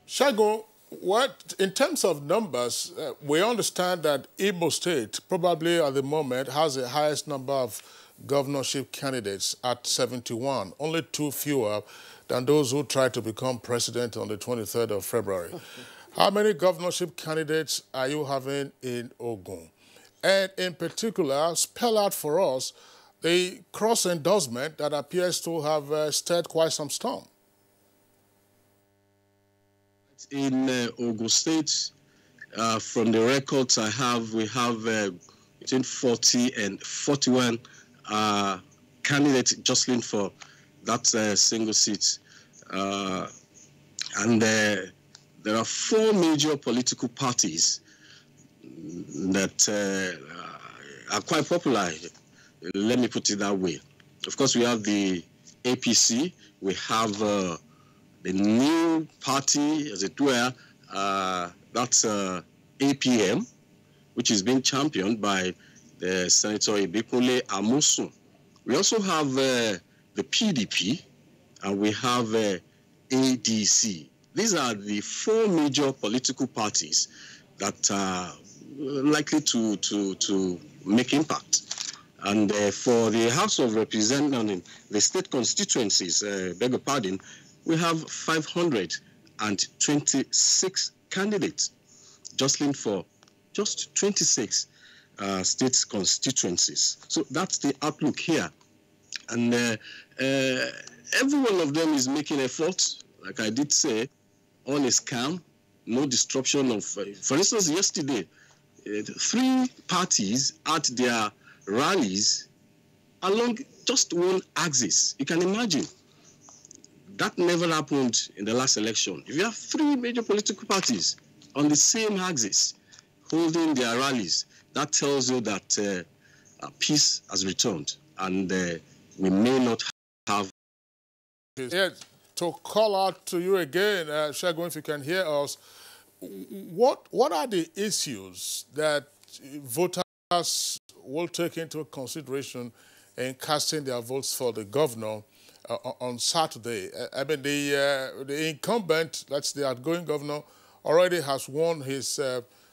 Shago, in terms of numbers, we understand that Imo State probably at the moment has the highest number of governorship candidates at 71, only 2 fewer than those who tried to become president on the 23rd of February. How many governorship candidates are you having in Ogun? And in particular, spell out for us the cross-endorsement that appears to have stirred quite some storm. In Ogun State, from the records I have, we have between 40 and 41 candidates jostling for that single seat. And there are 4 major political parties that are quite popular. Let me put it that way. Of course, we have the APC. We have the new party, as it were, that's APM, which is being championed by the Senator Ibikunle Amosun. We also have the PDP, and we have ADC. These are the 4 major political parties that are likely to make impact. And for the House of Representatives, the state constituencies, beg your pardon, we have 526 candidates jostling for just 26 state constituencies. So that's the outlook here. And every one of them is making efforts. Like I did say, all is calm, no disruption of... for instance, yesterday, 3 parties had their rallies along just one axis. You can imagine. That never happened in the last election. If you have 3 major political parties on the same axis holding their rallies, that tells you that peace has returned and we may not have... Yeah, to call out to you again, Shagun, if you can hear us, what are the issues that voters will take into consideration in casting their votes for the governor on Saturday? I mean, the incumbent, that's the outgoing governor, already has won his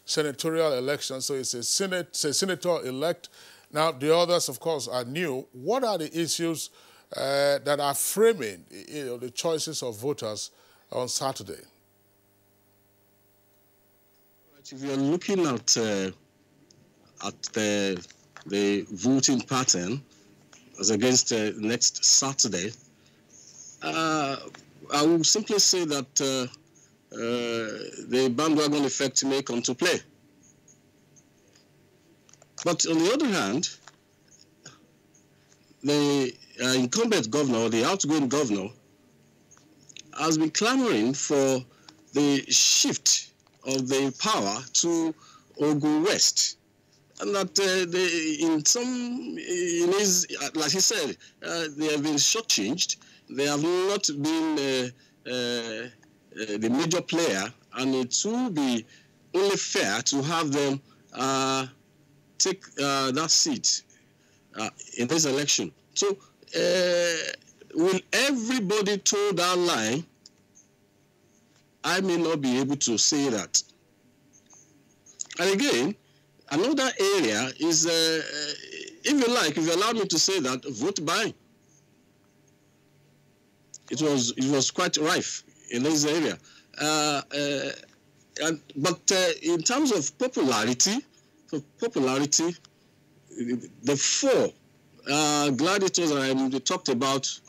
senatorial election, so it's a senator-elect. Now, the others, of course, are new. What are the issues that are framing, the choices of voters on Saturday? If you're looking at the voting pattern as against next Saturday, I will simply say that the bandwagon effect may come to play. But on the other hand, the incumbent governor, the outgoing governor, has been clamoring for the shift of the power to Ogun West. and that like he said, they have been shortchanged. They have not been the major player, and it will be only fair to have them take that seat in this election. So, will everybody toe that line? I may not be able to say that. And again, another area is, if you allow me to say that, vote buying. It was quite rife in this area. But in terms of popularity, the four gladiators I talked about,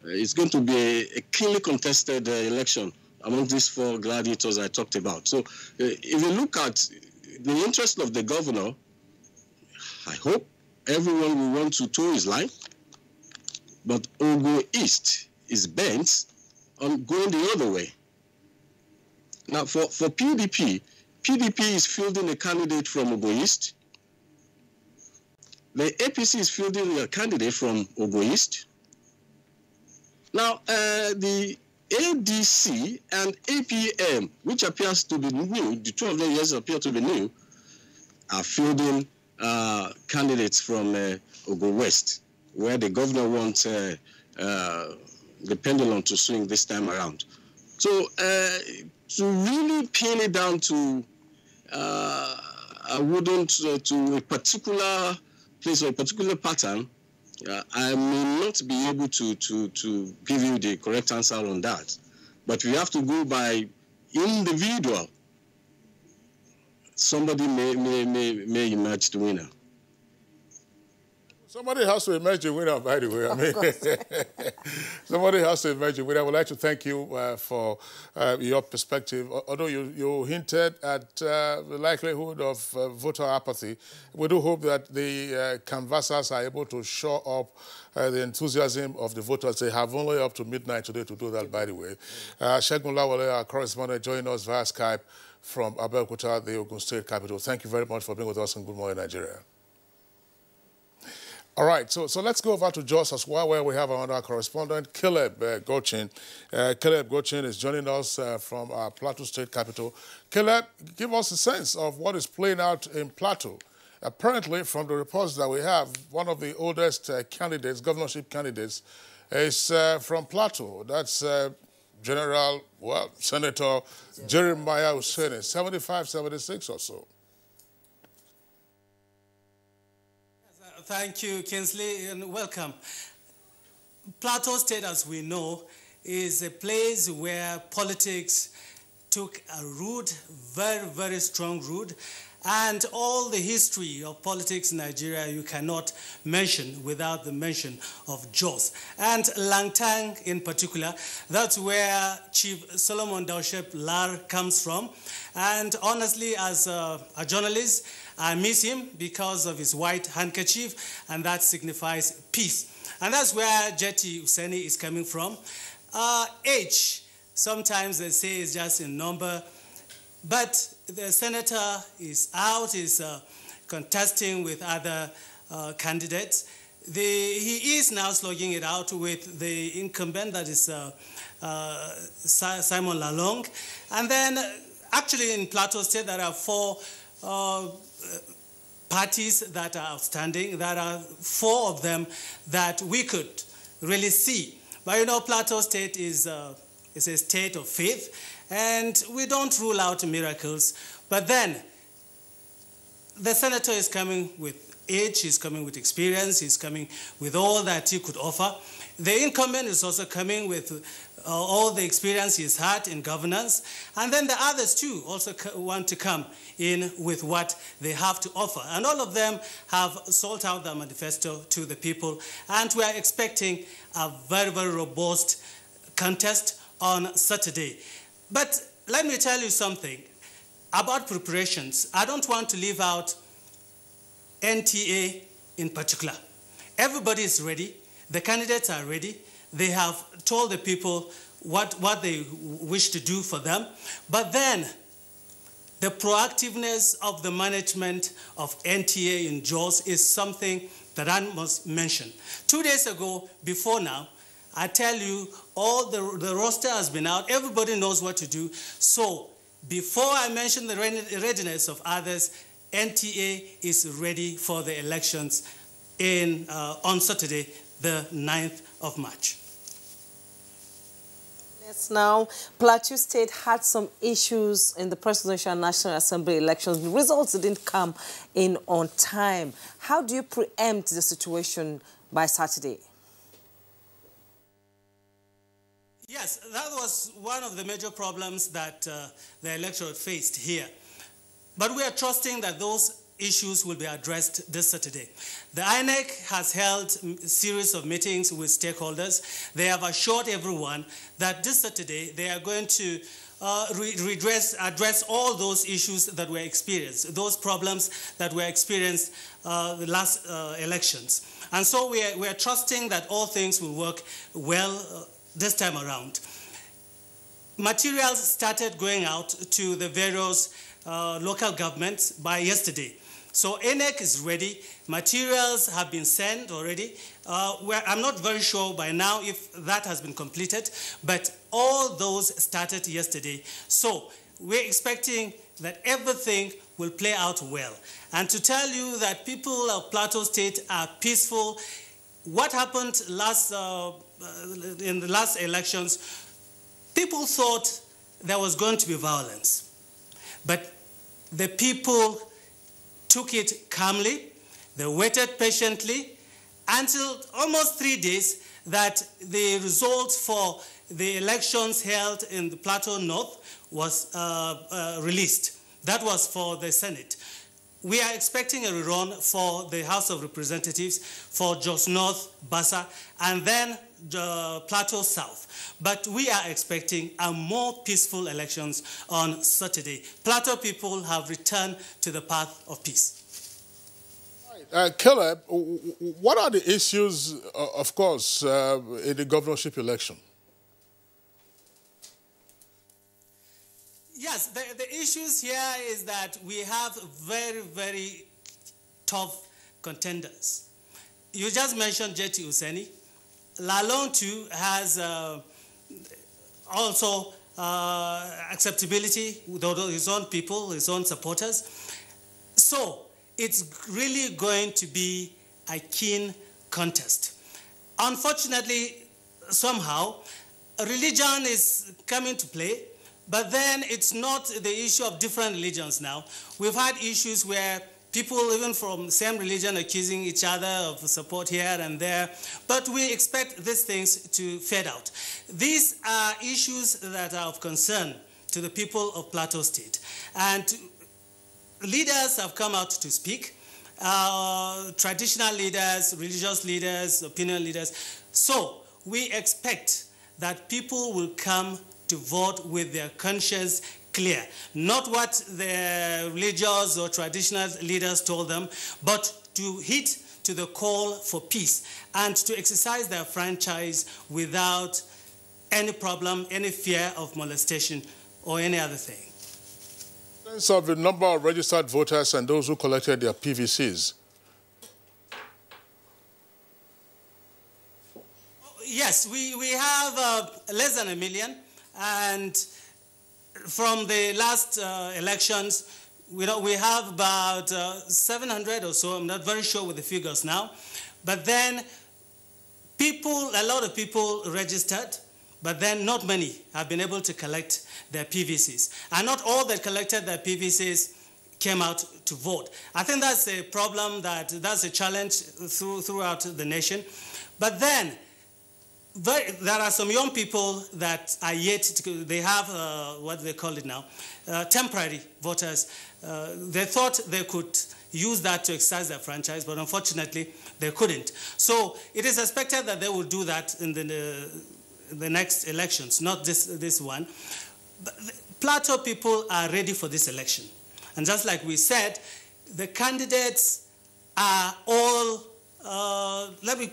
it's going to be a keenly contested election among these four gladiators I talked about. So if you look at the interest of the governor, I hope everyone will want to toe his line, but Ogo East is bent on going the other way. Now, for PDP is fielding a candidate from Ogo East. The APC is fielding a candidate from Ogo East. Now, the ADC and APM, which appears to be new, the two of them appear to be new, are fielding candidates from Ogo West, where the governor wants the pendulum to swing this time around. So, to really pin it down to to a particular place or a particular pattern, I may not be able to give you the correct answer on that. But we have to go by individual. Somebody may emerge the winner. Somebody has to emerge a winner, by the way. I mean, somebody has to emerge a winner. I would like to thank you for your perspective. Although you hinted at the likelihood of voter apathy, we do hope that the canvassers are able to show up the enthusiasm of the voters. They have only up to midnight today to do that, by the way. Segun Lawale, our correspondent, joining us via Skype from Abuja, the Ogun State capital. Thank you very much for being with us in Good Morning Nigeria. All right, so let's go over to Jos as well, where we have another correspondent, Caleb Gochin. Caleb Gochin is joining us from our Plateau State capital. Caleb, give us a sense of what is playing out in Plateau. Apparently, from the reports that we have, one of the oldest candidates, governorship candidates, is from Plateau. That's Senator Jeremiah Hussein, 75, 76 or so. Thank you, Kinsley, and welcome. Plateau State, as we know, is a place where politics took a root, very, very strong root, and all the history of politics in Nigeria you cannot mention without the mention of Jos. And Langtang in particular, that's where Chief Solomon Daushep Lar comes from. And honestly, as a journalist, I miss him because of his white handkerchief, and that signifies peace. And that's where Jetty Useni is coming from. Age, sometimes they say is just a number, but the senator is out, is contesting with other candidates. He is now slugging it out with the incumbent, that is Simon Lalong. And then, actually in Plateau State, there are four parties that are outstanding. There are four of them that we could really see. But you know, Plateau State is a state of faith, and we don't rule out miracles. But then, the senator is coming with age, he's coming with experience, he's coming with all that he could offer. The incumbent is also coming with all the experience he's had in governance. And then the others too also want to come in with what they have to offer. And all of them have sold out their manifesto to the people. And we are expecting a very, very robust contest on Saturday. But let me tell you something about preparations. I don't want to leave out NTA in particular. Everybody is ready. The candidates are ready. They have told the people what they wish to do for them. But then, The proactiveness of the management of NTA in Jos is something that I must mention. 2 days ago, before now, I tell you, all the roster has been out. Everybody knows what to do. So before I mention the readiness of others, NTA is ready for the elections on Saturday, the 9th of March. Yes, now, Plateau State had some issues in the Presidential and National Assembly elections. The results didn't come in on time. How do you preempt the situation by Saturday? Yes, that was one of the major problems that the electorate faced here. But we are trusting that those issues will be addressed this Saturday. The INEC has held a series of meetings with stakeholders. They have assured everyone that this Saturday they are going to address all those issues that were experienced, those problems that were experienced the last elections. And so we are trusting that all things will work well this time around. Materials started going out to the various local governments by yesterday. So INEC is ready. Materials have been sent already. I'm not very sure by now if that has been completed, but all those started yesterday. So we're expecting that everything will play out well. And to tell you that people of Plateau State are peaceful, what happened in the last elections, people thought there was going to be violence. But the people took it calmly. They waited patiently until almost 3 days that the result for the elections held in the Plateau North was released. That was for the Senate. We are expecting a rerun for the House of Representatives, for Jos North, Bassa, and then the Plateau South. But we are expecting a more peaceful elections on Saturday. Plateau people have returned to the path of peace. Caleb, what are the issues, of course, in the governorship election? Yes, the issues here is that we have very, very tough contenders. You just mentioned J.T. Useni. Lalong too has also acceptability with his own people, his own supporters. So it's really going to be a keen contest. Unfortunately, somehow, religion is coming to play. But then it's not the issue of different religions now. We've had issues where people, even from the same religion, accusing each other of support here and there. But we expect these things to fade out. These are issues that are of concern to the people of Plateau State. And leaders have come out to speak. Traditional leaders, religious leaders, opinion leaders. So we expect that people will come to vote with their conscience clear. Not what the religious or traditional leaders told them, but to heed to the call for peace and to exercise their franchise without any problem, any fear of molestation or any other thing. In terms of the number of registered voters and those who collected their PVCs? Yes, we have less than 1 million. And from the last elections, we have about 700 or so. I'm not very sure with the figures now. But then a lot of people registered, but then not many have been able to collect their PVCs. And not all that collected their PVCs came out to vote. I think that's a problem, that's a challenge throughout the nation. But then there are some young people that are yet to, they have what they call it now, temporary voters. They thought they could use that to exercise their franchise, but unfortunately they couldn't. So it is expected that they will do that in the next elections, not this one. But Plateau people are ready for this election. And just like we said, the candidates are all, let me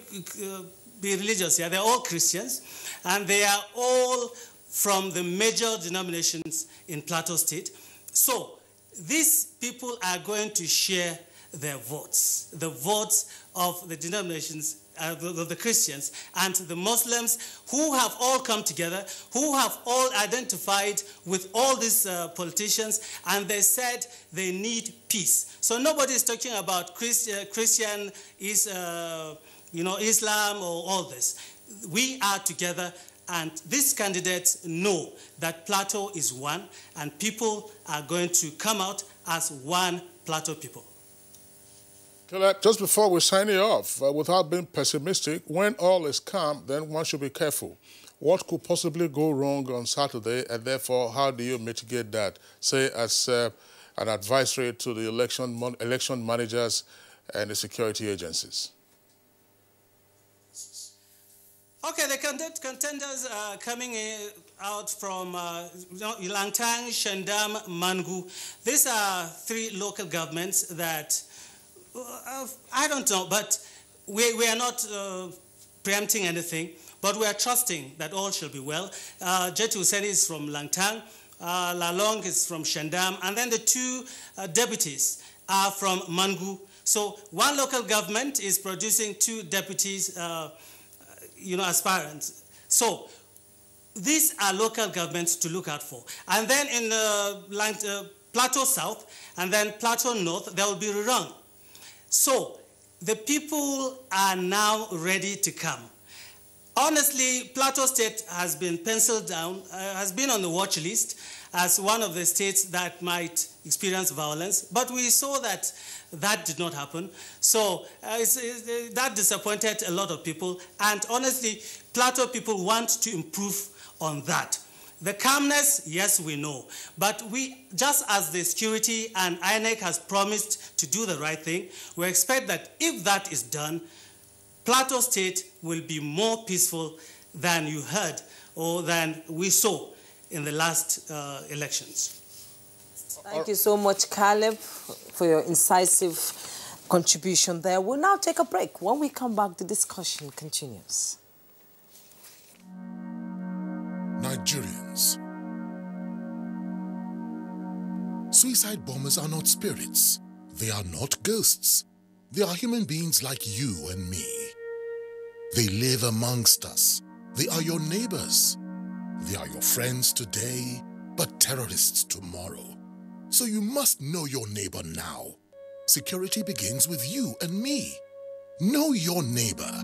be religious here, they're all Christians, and they are all from the major denominations in Plateau State. So these people are going to share their votes, the votes of the denominations, the Christians and the Muslims, who have all come together, who have all identified with all these politicians, and they said they need peace. So nobody is talking about Islam or all this. We are together, and these candidates know that Plateau is one, and people are going to come out as one Plateau people. Just before we sign it off, without being pessimistic, when all is calm, then one should be careful. What could possibly go wrong on Saturday, and therefore, how do you mitigate that? Say, as an advisory to the election managers and the security agencies. Okay, the contenders are coming out from Langtang, Shandam, Mangu. These are three local governments that I don't know, but we are not preempting anything, but we are trusting that all shall be well. Jetu Hussein is from Langtang, Lalong is from Shandam, and then the two deputies are from Mangu. So one local government is producing two deputies, aspirants. So these are local governments to look out for. And then in Plateau South and then Plateau North, there will be Rurang. So the people are now ready to come. Honestly, Plateau State has been penciled down, has been on the watch list as one of the states that might experience violence, but we saw that that did not happen. So that disappointed a lot of people, and honestly, Plateau people want to improve on that. The calmness, yes, we know, but we, just as the security and INEC has promised to do the right thing, we expect that if that is done, Plateau State will be more peaceful than you heard or than we saw in the last elections. Thank you so much, Caleb, for your incisive contribution there. We'll now take a break. When we come back, the discussion continues. Nigerians. Suicide bombers are not spirits. They are not ghosts. They are human beings like you and me. They live amongst us. They are your neighbors. They are your friends today, but terrorists tomorrow. So you must know your neighbor now. Security begins with you and me. Know your neighbor.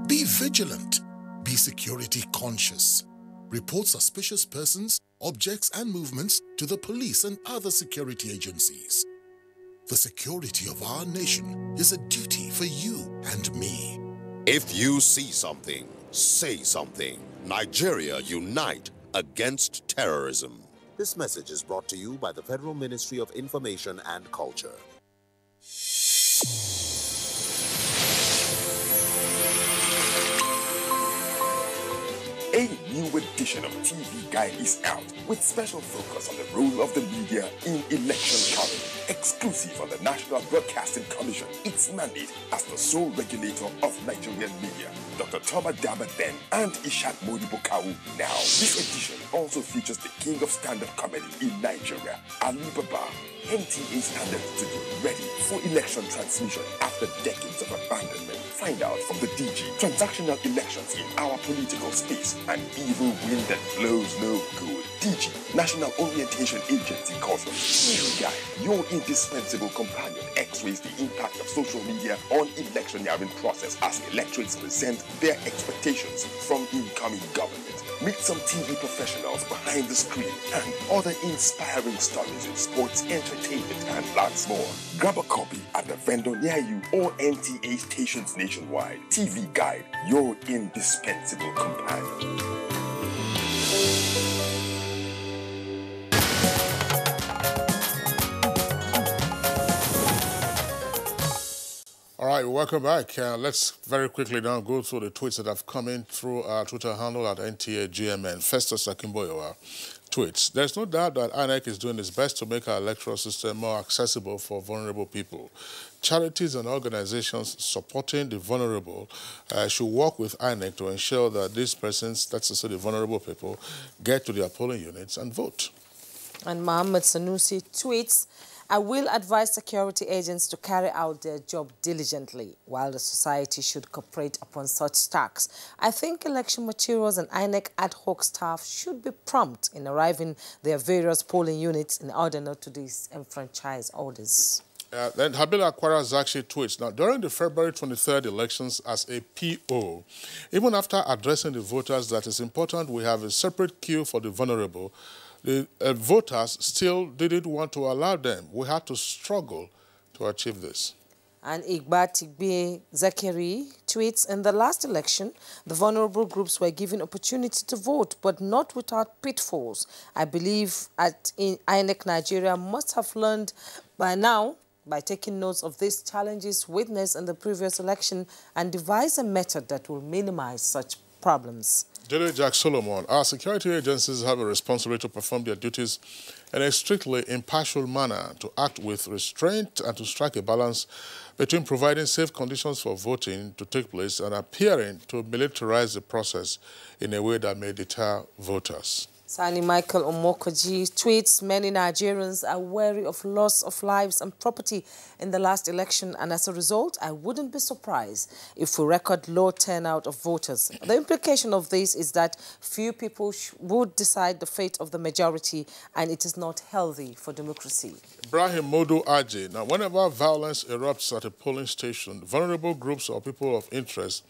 Be vigilant. Be security conscious. Report suspicious persons, objects, and movements to the police and other security agencies. The security of our nation is a duty for you and me. If you see something, say something. Nigeria, unite against terrorism. This message is brought to you by the Federal Ministry of Information and Culture. A new edition of TV Guide is out with special focus on the role of the media in election coverage. Exclusive on the National Broadcasting Commission, its mandate as the sole regulator of Nigerian media. Dr. Toma Damaden and Ishak Modibo-Kawu. Now, this edition also features the king of stand-up comedy in Nigeria, Ali Baba. NTA Standard to be ready for election transmission after decades of abandonment. Find out from the DG transactional elections in our political space. An evil wind that blows no good. DG, National Orientation Agency caution. TV Guide, your indispensable companion, x-rays the impact of social media on electioneering process as electorates present their expectations from incoming government. Meet some TV professionals behind the screen and other inspiring stories in sports, entertainment, and lots more. Grab a copy at the vendor near you or NTA stations nationwide. TV Guide, your indispensable companion. All right, welcome back. Let's very quickly now go through the tweets that have come in through our Twitter handle at NTAGMN. Festus Akimboyo tweets, there's no doubt that INEC is doing its best to make our electoral system more accessible for vulnerable people. Charities and organizations supporting the vulnerable should work with INEC to ensure that these persons, that's to say the vulnerable people, get to their polling units and vote. And Mohammed Sanusi tweets, I will advise security agents to carry out their job diligently, while the society should cooperate upon such tasks. I think election materials and INEC ad hoc staff should be prompt in arriving their various polling units in order not to disenfranchise others. Then Habila Kwaras actually tweets, now, during the February 23rd elections as a PO, even after addressing the voters that it's important we have a separate queue for the vulnerable, the voters still didn't want to allow them. We had to struggle to achieve this. And Igba Tigbe Zakeri tweets, in the last election, the vulnerable groups were given opportunity to vote, but not without pitfalls. I believe INEC Nigeria must have learned by now, by taking notes of these challenges witnessed in the previous election, and devise a method that will minimize such problems. J. Jack Solomon, our security agencies have a responsibility to perform their duties in a strictly impartial manner, to act with restraint and to strike a balance between providing safe conditions for voting to take place and appearing to militarize the process in a way that may deter voters. Sani Michael Omokoji tweets, many Nigerians are wary of loss of lives and property in the last election, and as a result, I wouldn't be surprised if we record low turnout of voters. The implication of this is that few people would decide the fate of the majority, and it is not healthy for democracy. Ibrahim Modu Aje, now whenever violence erupts at a polling station, vulnerable groups or people of interest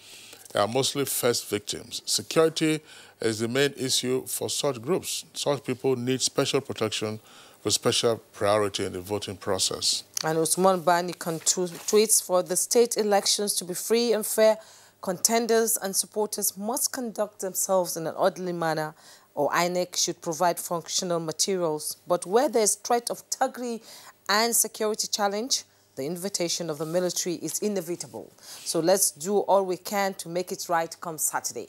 are mostly first victims. Security is the main issue for such groups. Such people need special protection with special priority in the voting process. And Usman Bani tweets, for the state elections to be free and fair, contenders and supporters must conduct themselves in an orderly manner, or INEC should provide functional materials. But where there is threat of thuggery and security challenge, the invitation of the military is inevitable. So let's do all we can to make it right come Saturday.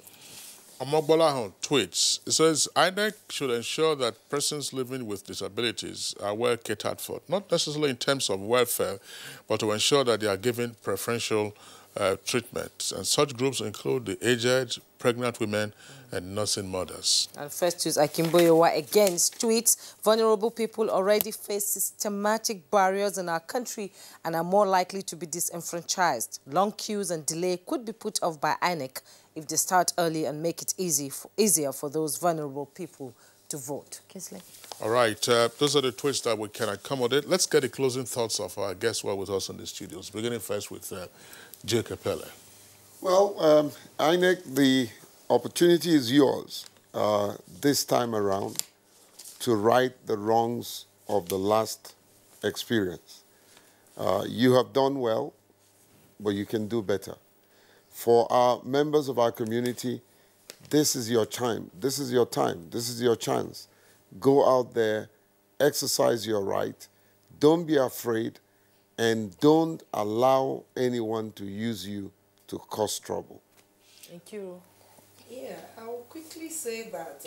Amogbolahon tweets, it says, INEC should ensure that persons living with disabilities are well catered for, not necessarily in terms of welfare, but to ensure that they are given preferential treatment. And such groups include the aged, pregnant women, and nursing mothers. And first is Akimboyowa again tweets, vulnerable people already face systematic barriers in our country and are more likely to be disenfranchised. Long queues and delay could be put off by INEC if they start early and make it easier for those vulnerable people to vote. Kinsley. All right, those are the tweets that we can accommodate. Let's get the closing thoughts of our guests who are with us in the studios, beginning first with J. Capella. Well, INEC, the opportunity is yours this time around to right the wrongs of the last experience. You have done well, but you can do better. For our members of our community, this is your time. This is your time. This is your chance. Go out there, exercise your right. Don't be afraid, and don't allow anyone to use you to cause trouble. Thank you. Yeah, I'll quickly say that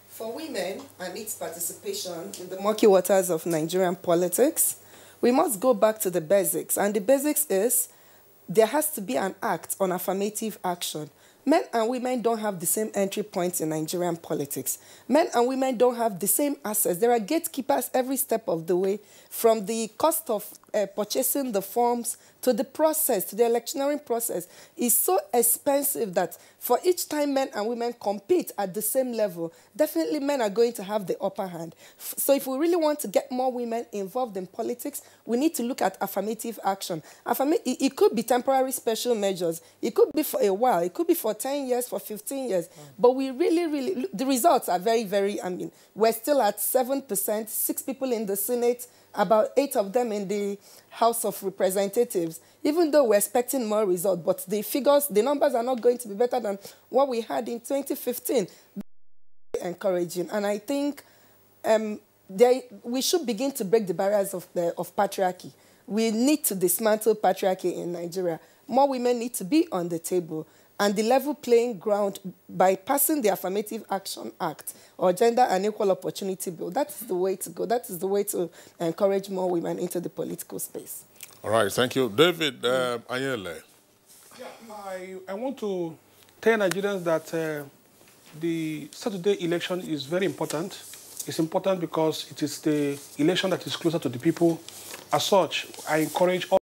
for women and its participation in the murky waters of Nigerian politics, we must go back to the basics. And the basics is there has to be an act on affirmative action. Men and women don't have the same entry points in Nigerian politics. Men and women don't have the same access. There are gatekeepers every step of the way, from the cost of purchasing the forms to the process, to the electioneering process. Is so expensive that for each time men and women compete at the same level, definitely men are going to have the upper hand. So if we really want to get more women involved in politics, we need to look at affirmative action. It could be temporary special measures. It could be for a while. It could be for 10 years, for 15 years. But we really, the results are very, very, we're still at 7%, 6 people in the Senate, about 8 of them in the House of Representatives, even though we're expecting more results. But the figures, the numbers are not going to be better than what we had in 2015. Very encouraging. And I think we should begin to break the barriers of patriarchy. We need to dismantle patriarchy in Nigeria. More women need to be on the table. And the level playing ground by passing the Affirmative Action Act or Gender and Equal Opportunity Bill. That is the way to go. That is the way to encourage more women into the political space. All right, thank you. David Anyele. Yeah, I want to tell Nigerians that the Saturday election is very important. It's important because it is the election that is closer to the people. As such, I encourage all